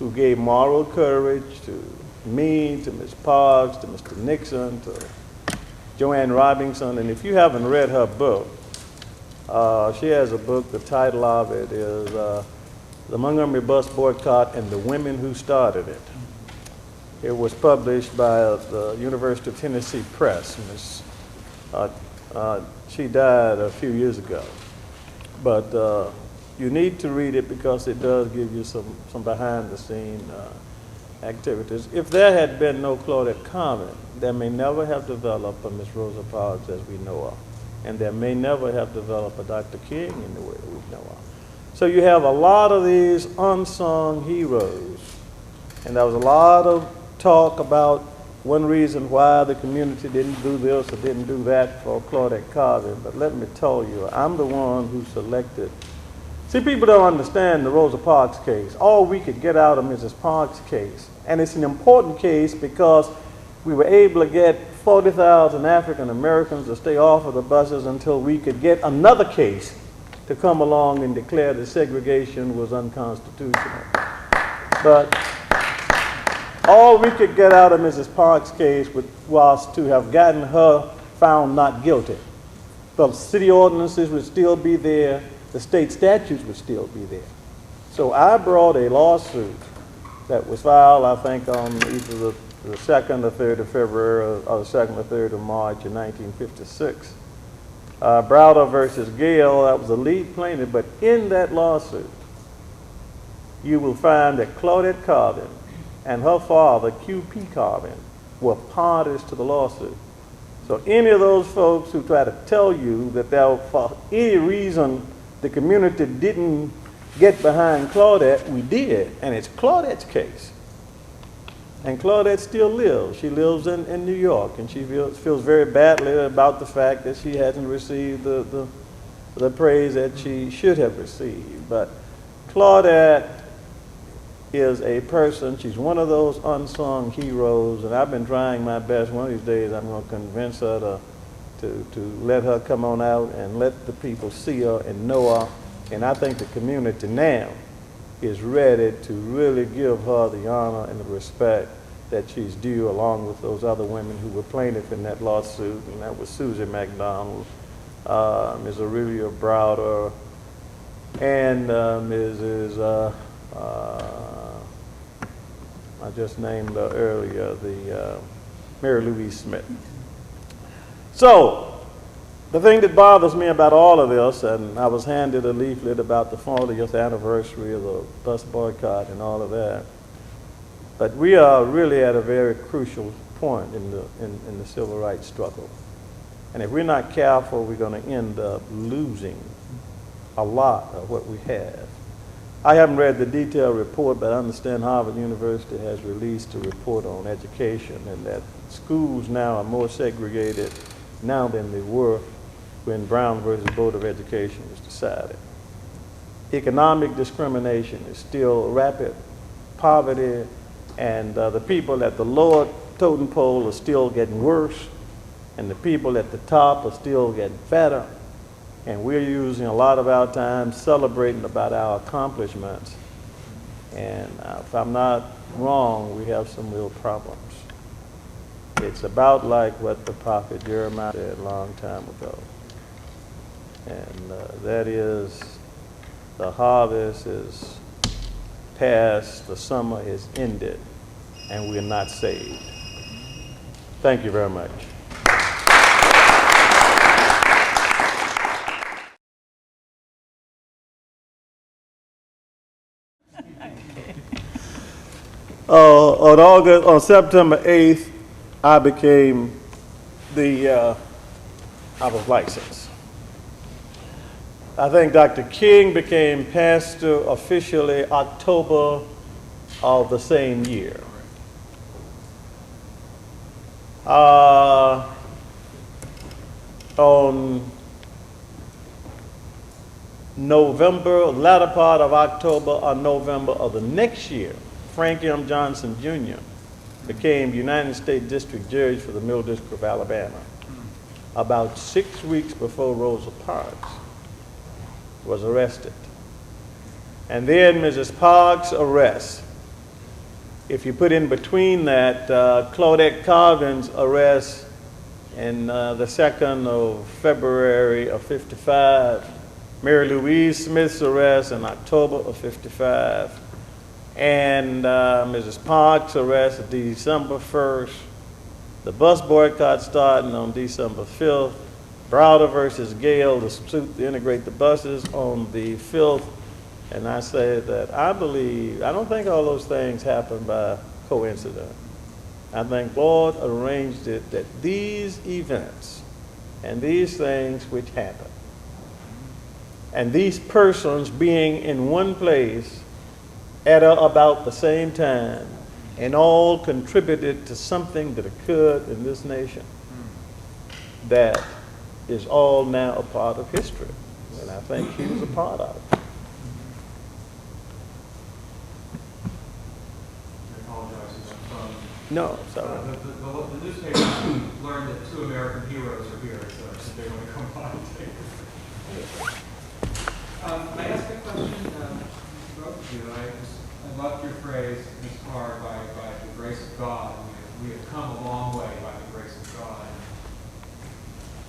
who gave moral courage to me, to Ms. Parks, to Mr. Nixon, to Joanne Robinson, and if you haven't read her book, she has a book, the title of it is The Montgomery Bus Boycott and the Women Who Started It. It was published by the University of Tennessee Press. Ms. She died a few years ago. But you need to read it because it does give you some behind-the-scene activities. If there had been no Claudette Colvin, there may never have developed a Miss Rosa Parks as we know her. And there may never have developed a Dr. King in the way that we know her. So you have a lot of these unsung heroes. And there was a lot of talk about one reason why the community didn't do this or didn't do that for Claudette Colvin. But let me tell you, I'm the one who selected. See, people don't understand the Rosa Parks case. All we could get out of Mrs. Parks' case, and it's an important case because we were able to get 40,000 African Americans to stay off of the buses until we could get another case to come along and declare that segregation was unconstitutional. But all we could get out of Mrs. Parks' case was to have gotten her found not guilty. The city ordinances would still be there. The state statutes would still be there. So I brought a lawsuit that was filed, I think, on either the 2nd or 3rd of February or the 2nd or 3rd of March in 1956. Browder versus Gale, that was the lead plaintiff, but in that lawsuit, you will find that Claudette Colvin and her father, Q.P. Colvin, were parties to the lawsuit. So any of those folks who try to tell you that for any reason the community didn't get behind Claudette, we did, and it's Claudette's case. And Claudette still lives. She lives in New York, and she feels very badly about the fact that she hasn't received the praise that she should have received. But Claudette is a person, she's one of those unsung heroes, and I've been trying my best. One of these days I'm going to convince her to let her come on out and let the people see her and know her. And I think the community now is ready to really give her the honor and the respect that she's due, along with those other women who were plaintiffs in that lawsuit, and that was Susie McDonald, Ms. Aurelia Browder, and Mrs. I just named earlier, the Mary Louise Smith. So, the thing that bothers me about all of this, and I was handed a leaflet about the 40th anniversary of the bus boycott and all of that, but we are really at a very crucial point in the civil rights struggle. And if we're not careful, we're going to end up losing a lot of what we have. I haven't read the detailed report, but I understand Harvard University has released a report on education, and that schools now are more segregated now than they were when Brown versus Board of Education was decided. Economic discrimination is still rapid. Poverty and the people at the lower totem pole are still getting worse, and the people at the top are still getting fatter. And we're using a lot of our time celebrating about our accomplishments. And if I'm not wrong, we have some real problems. It's about like what the prophet Jeremiah said a long time ago. And that is, the harvest is past, the summer is ended, and we're not saved. Thank you very much. On September 8th, I became I was licensed. I think Dr. King became pastor officially October of the same year. On November, latter part of October or November of the next year, Frank M. Johnson Jr. became United States District Judge for the Middle District of Alabama, about 6 weeks before Rosa Parks was arrested. And then Mrs. Parks' arrest. If you put in between that Claudette Colvin's arrest in the 2nd of February of 55, Mary Louise Smith's arrest in October of 55, and Mrs. Parks' arrest December 1st, the bus boycott starting on December 5th, Browder versus Gale, the suit to integrate the buses, on the filth. And I say that I don't think all those things happened by coincidence. I think God arranged it that these events and these things which happen, and these persons being in one place at about the same time, and all contributed to something that occurred in this nation that is all now a part of history. And I think he was a part of it. I apologize if I'm from. No, sorry. The newspaper learned that 2 American heroes are here, so they want to come by and take it. May I ask a question to both of you? I loved your phrase, Ms. Carr, by the grace of God. We have come a long way by the grace of God.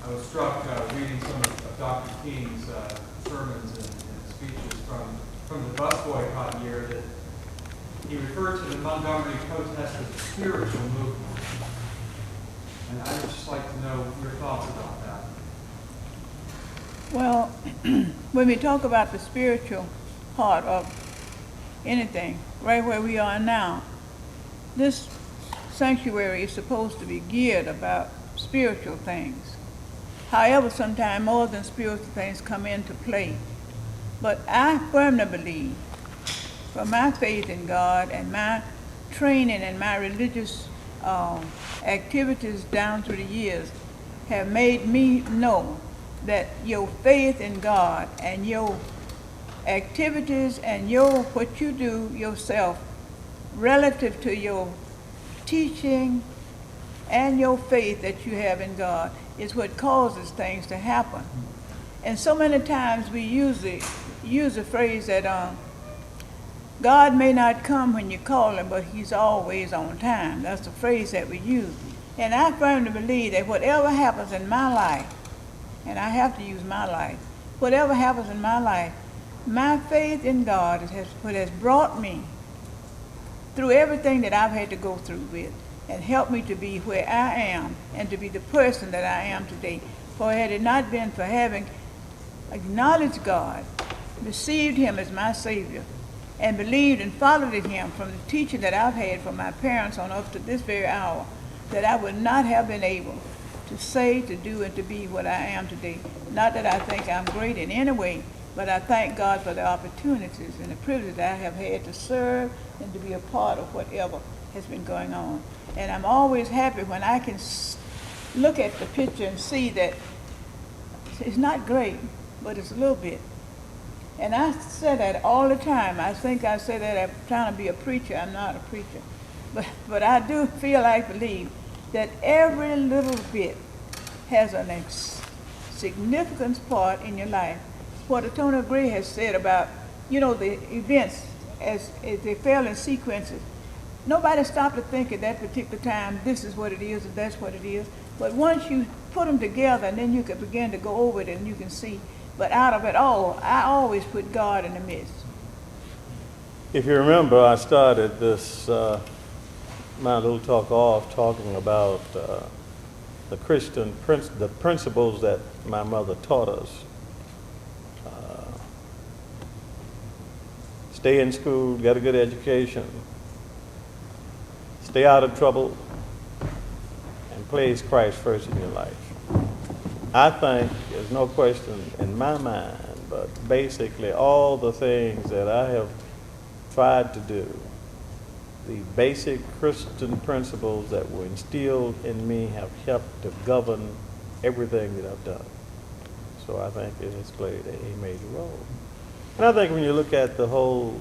I was struck reading some of Dr. King's sermons and speeches from the bus boycott year that he referred to the Montgomery protest as a spiritual movement. And I'd just like to know your thoughts about that. Well, when we talk about the spiritual part of anything, right where we are now, this sanctuary is supposed to be geared about spiritual things. However, sometimes more than spiritual things come into play. But I firmly believe, from my faith in God and my training and my religious activities down through the years, have made me know that your faith in God and your activities and what you do yourself relative to your teaching and your faith that you have in God is what causes things to happen. And so many times we use the phrase that God may not come when you call him, but he's always on time. That's the phrase that we use. And I firmly believe that whatever happens in my life, and I have to use my life, whatever happens in my life, my faith in God is what has brought me through everything that I've had to go through with, and helped me to be where I am and to be the person that I am today. For had it not been for having acknowledged God, received him as my Savior, and believed and followed in him from the teaching that I've had from my parents on up to this very hour, that I would not have been able to say, to do, and to be what I am today. Not that I think I'm great in any way, but I thank God for the opportunities and the privilege that I have had to serve and to be a part of whatever has been going on. And I'm always happy when I can look at the picture and see that it's not great, but it's a little bit. And I say that all the time. I think I say that I'm trying to be a preacher. I'm not a preacher. But I do feel, I believe, that every little bit has a significant part in your life. What Tony Gray has said about, the events as they fell in sequences. Nobody stopped to think at that particular time, this is what it is and that's what it is. But once you put them together, and then you can begin to go over it and you can see. But out of it all, I always put God in the midst. If you remember, I started this, my little talk off talking about the principles that my mother taught us. Stay in school, get a good education, stay out of trouble, and place Christ first in your life. I think there's no question in my mind, but basically all the things that I have tried to do, the basic Christian principles that were instilled in me have helped to govern everything that I've done. So I think it has played a major role. And I think when you look at the whole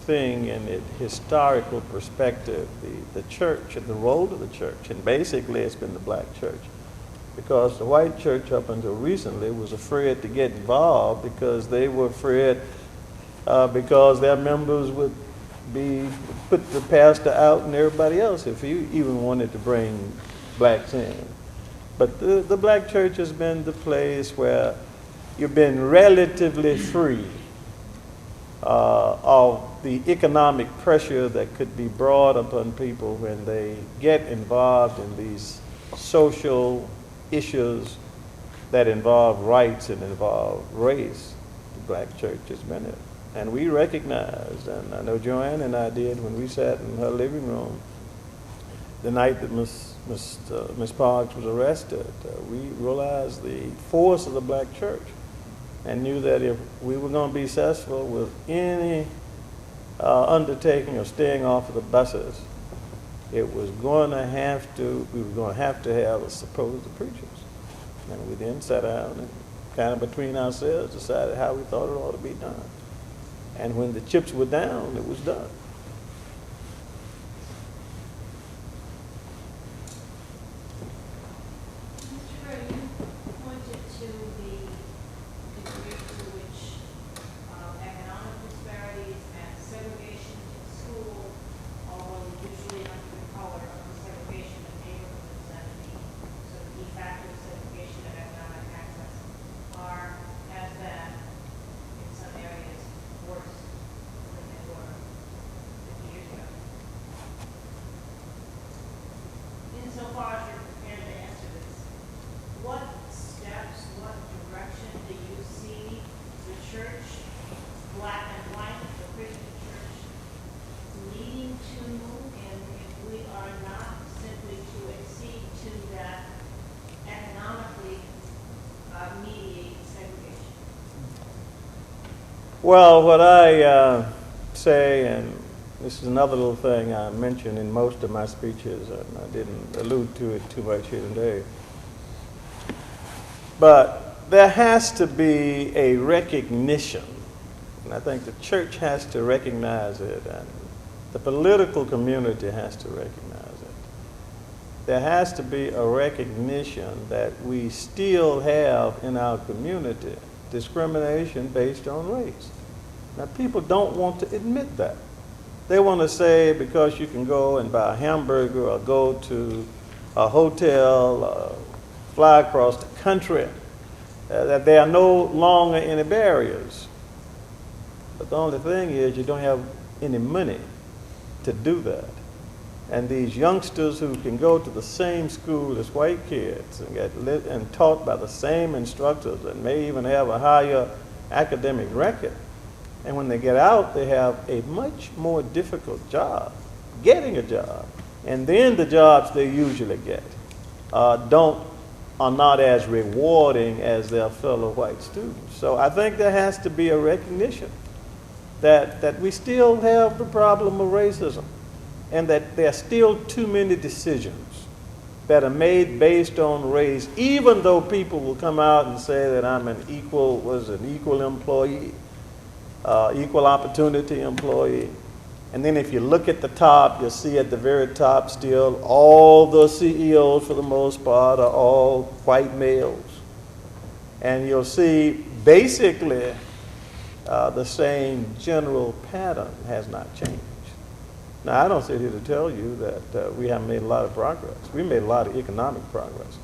thing in its historical perspective, the church and the role of the church, and basically it's been the black church, because the white church up until recently was afraid to get involved because they were afraid because their members would put the pastor out and everybody else if you even wanted to bring blacks in. But the black church has been the place where you've been relatively free of the economic pressure that could be brought upon people when they get involved in these social issues that involve rights and involve race, the black church has been it. And we recognized, and I know Joanne and I did when we sat in her living room the night that Miss Parks was arrested, we realized the force of the black church and knew that if we were going to be successful with any undertaking of staying off of the buses, it was going to have to, we were going to have a supposed preachers. And we then sat down and kind of between ourselves decided how we thought it ought to be done. And when the chips were down, it was done. Mr. Gray, you pointed to the degree to which economic disparities and segregation in school, although usually under the color of the segregation of neighborhoods and the sort of de facto segregation of economic access, are, as bad in some areas, worse than they were 50 years ago. Insofar as you're prepared to answer this, what steps, what direction do you see the church, black and white, the Christian church, needing to move in if we are not simply to accede to that economically mediated segregation? Well, what I say, and this is another little thing I mentioned in most of my speeches, and I didn't allude to it too much here today, but there has to be a recognition, and I think the church has to recognize it, and the political community has to recognize it. There has to be a recognition that we still have in our community discrimination based on race. Now, people don't want to admit that. They want to say because you can go and buy a hamburger or go to a hotel, fly across the country, that there are no longer any barriers. But the only thing is you don't have any money to do that. And these youngsters who can go to the same school as white kids and get lit and taught by the same instructors and may even have a higher academic record, and when they get out, they have a much more difficult job, getting a job. And then the jobs they usually get are not as rewarding as their fellow white students. So I think there has to be a recognition that we still have the problem of racism, and that there are still too many decisions that are made based on race, even though people will come out and say that I'm an equal employee, equal opportunity employee. And then if you look at the top, you'll see at the very top still all the CEOs for the most part are all white males. And you'll see basically the same general pattern has not changed. Now, I don't sit here to tell you that we haven't made a lot of progress. We made a lot of economic progress.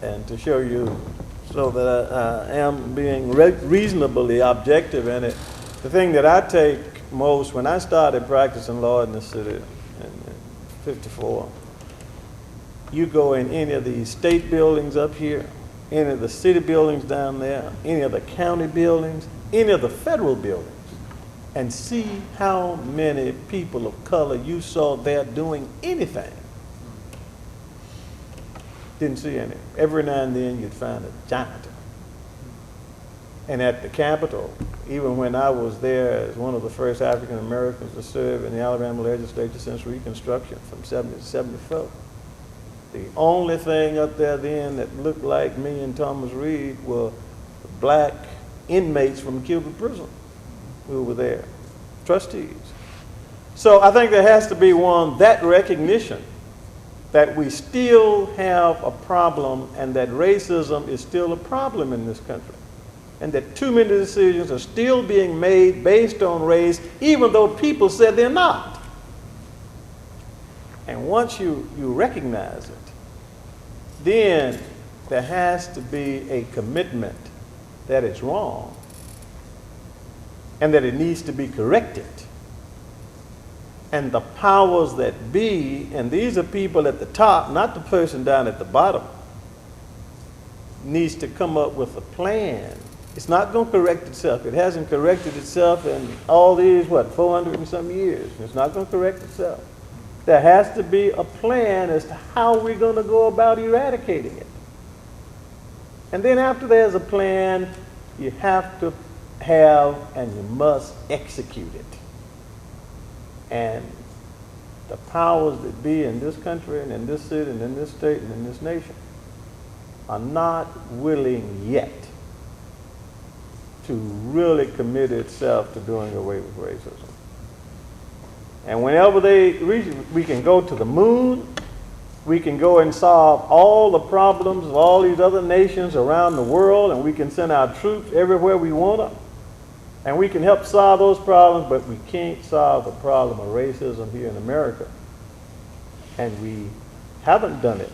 And to show you so that I am being reasonably objective in it, the thing that I take most, when I started practicing law in the city in 54, you go in any of these state buildings up here, any of the city buildings down there, any of the county buildings, any of the federal buildings, and see how many people of color you saw there doing anything. Didn't see any. Every now and then you'd find a janitor. And at the Capitol, even when I was there as one of the first African Americans to serve in the Alabama legislature since Reconstruction from 70 to 74, the only thing up there then that looked like me and Thomas Reed were black inmates from Cuba prison who were there, trustees. So I think there has to be that recognition that we still have a problem and that racism is still a problem in this country. And that too many decisions are still being made based on race, even though people said they're not. And once you recognize it, then there has to be a commitment that it's wrong and that it needs to be corrected. And the powers that be, and these are people at the top, not the person down at the bottom, needs to come up with a plan. It's not going to correct itself. It hasn't corrected itself in all these, 400 and some years. It's not going to correct itself. There has to be a plan as to how we're going to go about eradicating it. And then after there's a plan, you have to have and you must execute it. And the powers that be in this country and in this city and in this state and in this nation are not willing yet to really commit itself to doing away with racism. And whenever they reach, we can go to the moon, we can go and solve all the problems of all these other nations around the world, and we can send our troops everywhere we want them, and we can help solve those problems, but we can't solve the problem of racism here in America. And we haven't done it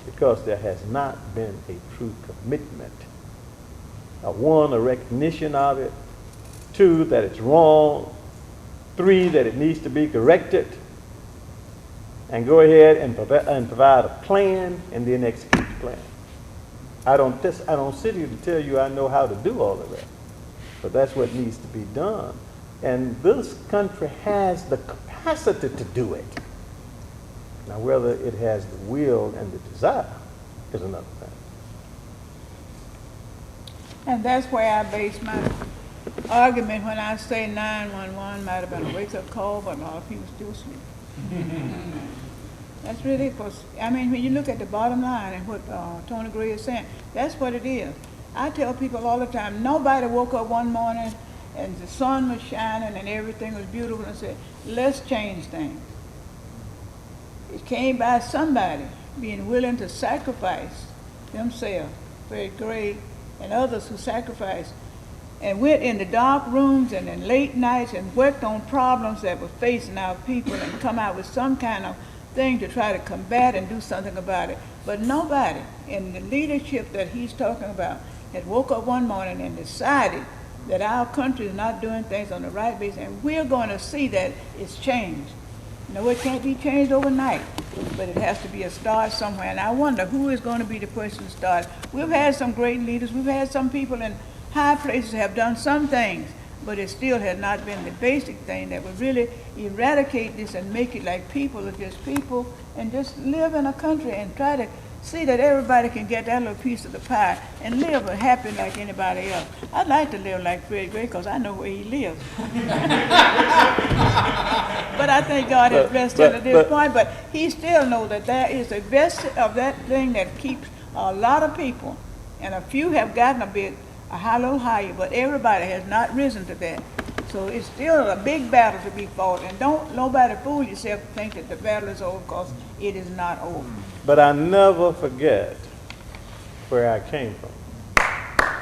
because there has not been a true commitment. One, a recognition of it. Two, that it's wrong. Three, that it needs to be corrected. And go ahead and provide a plan and then execute the plan. I don't sit here to tell you I know how to do all of that, but that's what needs to be done. And this country has the capacity to do it. Now, whether it has the will and the desire is another thing. And that's where I base my argument when I say 911 might have been a wake-up call, but a lot of people still sleep. That's really, I mean, when you look at the bottom line and what Tony Gray is saying, that's what it is. I tell people all the time, nobody woke up one morning and the sun was shining and everything was beautiful and said, let's change things. It came by somebody being willing to sacrifice themselves, Fred Gray and others who sacrificed and went in the dark rooms and in late nights and worked on problems that were facing our people and come out with some kind of thing to try to combat and do something about it. But nobody in the leadership that he's talking about had woke up one morning and decided that our country is not doing things on the right basis, and we're going to see that it's changed. No, it can't be changed overnight, but it has to be a start somewhere. And I wonder who is going to be the person to start. We've had some great leaders. We've had some people in high places have done some things, but it still has not been the basic thing that would really eradicate this and make it like people are just people and just live in a country and try to see that everybody can get that little piece of the pie and live happy like anybody else. I'd like to live like Fred Gray because I know where he lives. But I think God has blessed him at this point, but he still knows that there is a vestige of that thing that keeps a lot of people, and a few have gotten a little higher, but everybody has not risen to that. So it's still a big battle to be fought, and don't nobody fool yourself to think that the battle is over, because it is not over. But I never forget where I came from.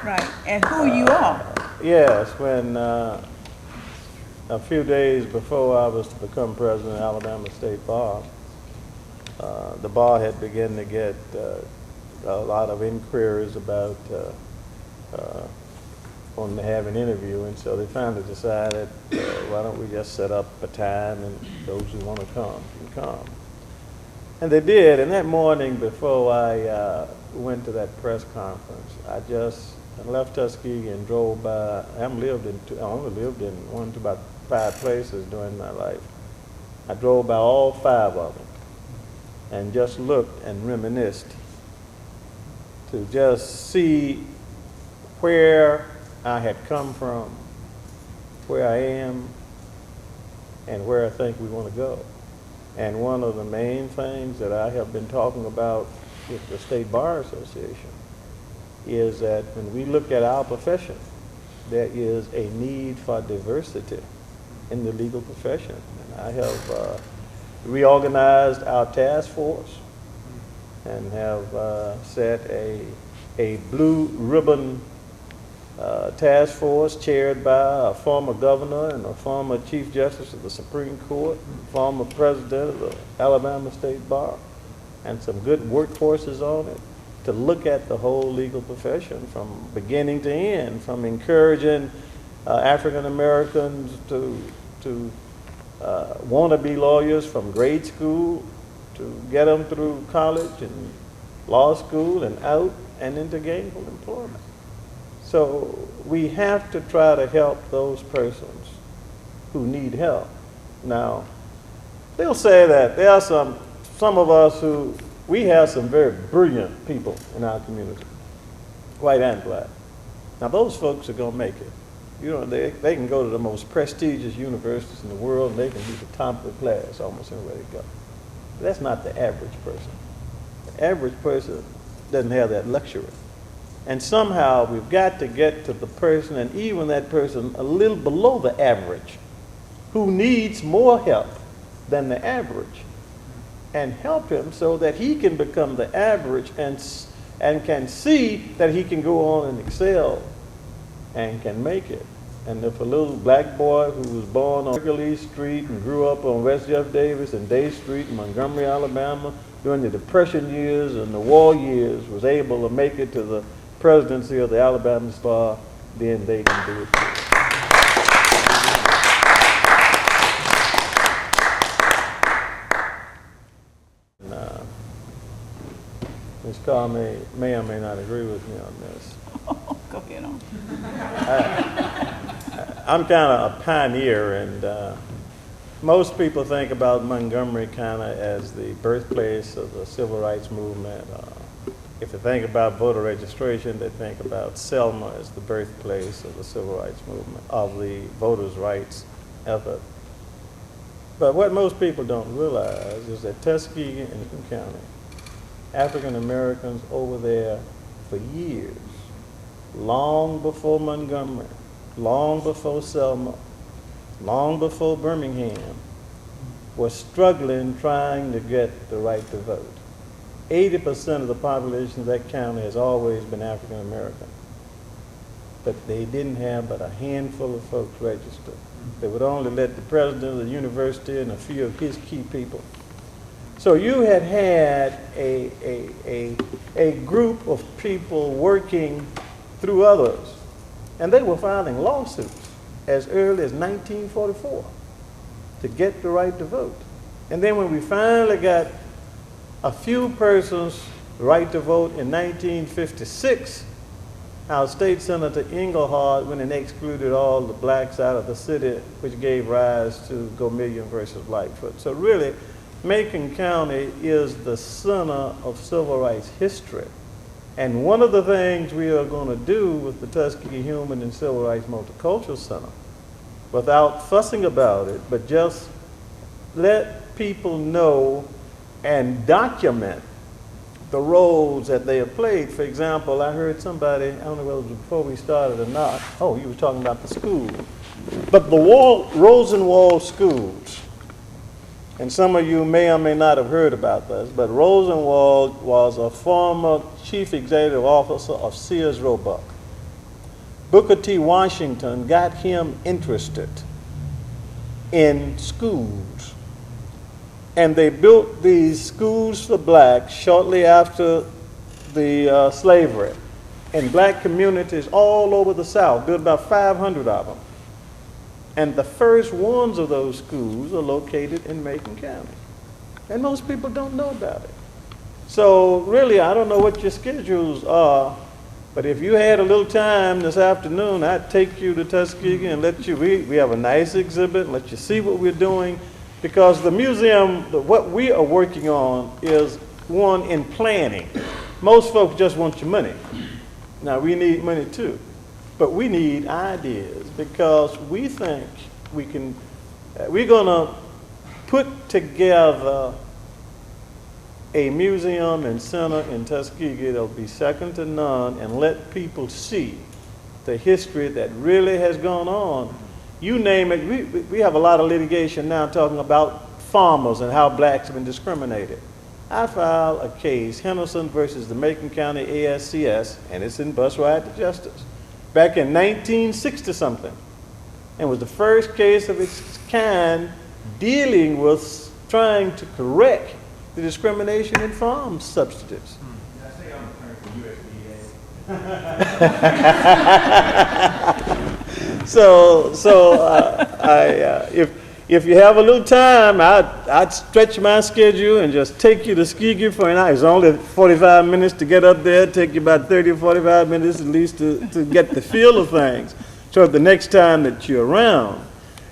Right, and who you are. Yes, when a few days before I was to become president of Alabama State Bar, the bar had begun to get a lot of inquiries about wanting to have an interview, and so they finally decided, why don't we just set up a time and those who want to come can come. And they did, and that morning before I went to that press conference, I left Tuskegee and drove by. I only lived in one to about 5 places during my life. I drove by all 5 of them and just looked and reminisced to just see where I had come from, where I am, and where I think we want to go. And one of the main things that I have been talking about with the State Bar Association is that when we look at our profession, there is a need for diversity in the legal profession. And I have reorganized our task force and have set a blue ribbon task force chaired by a former governor and a former Chief Justice of the Supreme Court, former president of the Alabama State Bar, and some good workforces on it to look at the whole legal profession from beginning to end, from encouraging African Americans to want to be lawyers from grade school to get them through college and law school and out, and into gainful employment. So we have to try to help those persons who need help. Now, they'll say that there are some of us who, we have some very brilliant people in our community, white and black. Now those folks are going to make it. You know, they can go to the most prestigious universities in the world and they can be the top of the class almost anywhere they go. But that's not the average person. The average person doesn't have that luxury. And somehow we've got to get to the person, and even that person a little below the average, who needs more help than the average, and help him so that he can become the average and can see that he can go on and excel and can make it. And if a little black boy who was born on Hercules Street and grew up on West Jeff Davis and Day Street in Montgomery, Alabama, during the Depression years and the war years was able to make it to the presidency of the Alabama Star, then they can do it too. Ms. Carr may or may not agree with me on this. Go ahead on. I'm kind of a pioneer, and most people think about Montgomery kind of as the birthplace of the civil rights movement. If they think about voter registration, they think about Selma as the birthplace of the civil rights movement, of the voters' rights effort. But what most people don't realize is that Tuskegee and Lincoln County, African Americans over there for years, long before Montgomery, long before Selma, long before Birmingham, were struggling trying to get the right to vote. 80% of the population of that county has always been African American. But they didn't have but a handful of folks registered. They would only let the president of the university and a few of his key people. So you had a group of people working through others, and they were filing lawsuits as early as 1944 to get the right to vote. And then when we finally got a few persons right to vote in 1956, our state senator Engelhardt went and excluded all the blacks out of the city, which gave rise to Go Million versus Lightfoot. So really, Macon County is the center of civil rights history. And one of the things we are going to do with the Tuskegee Human and Civil Rights Multicultural Center, without fussing about it, but just let people know and document the roles that they have played. For example, I heard somebody, I don't know whether it was before we started or not, oh, you were talking about the school. But the Rosenwald schools, and some of you may or may not have heard about this, but Rosenwald was a former chief executive officer of Sears Roebuck. Booker T. Washington got him interested in schools. And they built these schools for blacks shortly after the slavery in black communities all over the South, built about 500 of them. And the first ones of those schools are located in Macon County. And most people don't know about it. So really, I don't know what your schedules are, but if you had a little time this afternoon, I'd take you to Tuskegee and let you, we have a nice exhibit, and let you see what we're doing. Because the museum, what we are working on is one in planning. Most folks just want your money. Now we need money too, but we need ideas because we think we can, we're gonna put together a museum and center in Tuskegee that'll be second to none and let people see the history that really has gone on. You name it, we have a lot of litigation now talking about farmers and how blacks have been discriminated. I filed a case, Henderson versus the Macon County ASCS, and it's in Bus Ride to Justice, back in 1960-something. And was the first case of its kind dealing with trying to correct the discrimination in farm substitutes. Did I say I'm attorney for USDA? So if you have a little time, I'd stretch my schedule and just take you to Tuskegee for an hour. It's only 45 minutes to get up there. Take you about 30 or 45 minutes at least to get the feel of things. So the next time that you're around,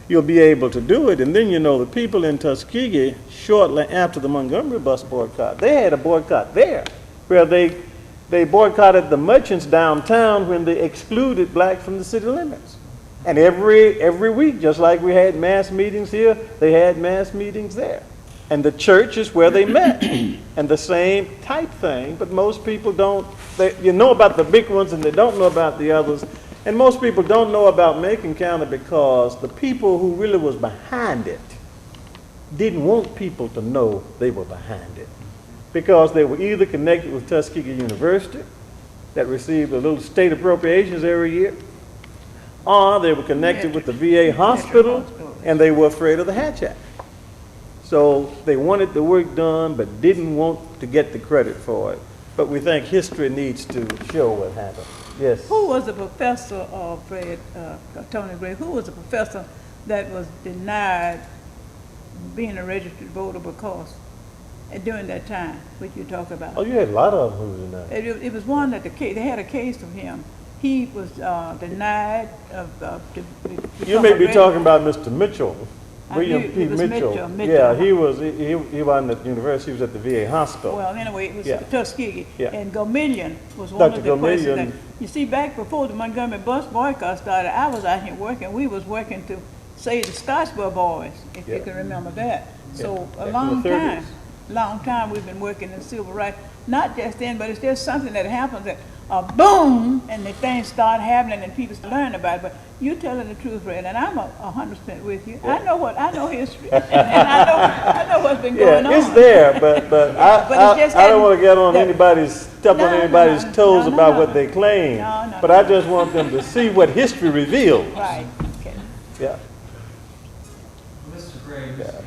you'll be able to do it. And then, you know, the people in Tuskegee, shortly after the Montgomery Bus Boycott, they had a boycott there where they boycotted the merchants downtown when they excluded blacks from the city limits. And every week, just like we had mass meetings here, they had mass meetings there. And the church is where they met. And the same type thing, but most people don't, you know about the big ones and they don't know about the others. And most people don't know about Macon County because the people who really was behind it didn't want people to know they were behind it. Because they were either connected with Tuskegee University, that received a little state appropriations every year, or they were connected with the VA hospital, and they were afraid of the Hatch Act. So they wanted the work done, but didn't want to get the credit for it. But we think history needs to show what happened. Yes? Who was the professor, Fred, Tony Gray, who was the professor that was denied being a registered voter because during that time, which you talk about? Oh, you had a lot of them who was denied. It was one that they had a case of him. He was denied of You may be talking about Mr. Mitchell, I William knew P. it was Mitchell. Mitchell. Yeah, he wasn't at the university, he was at the VA hospital. Well, anyway, it was Yeah. Tuskegee. Yeah. And Gomillion was one Dr. of the persons Gomillion. that, you see, back before the Montgomery Bus Boycott started, I was out here working. We was working to save the Scottsboro boys, if you Yeah. can remember that. So Yeah. a Back in the 30s. long time we've been working in civil rights. Not just then, but it's just something that happens that boom, and the things start happening and people learn about it. But you're telling the truth, Fred, and I'm 100% with you. Yeah. I know history, and I know what's been going on. Yeah, it's there, but But it's just I don't want to get on that- step on anybody's toes no, about no. what they claim. No, But I just want them to see what history reveals. Right, okay. Yeah. Mr. Gray, Mr.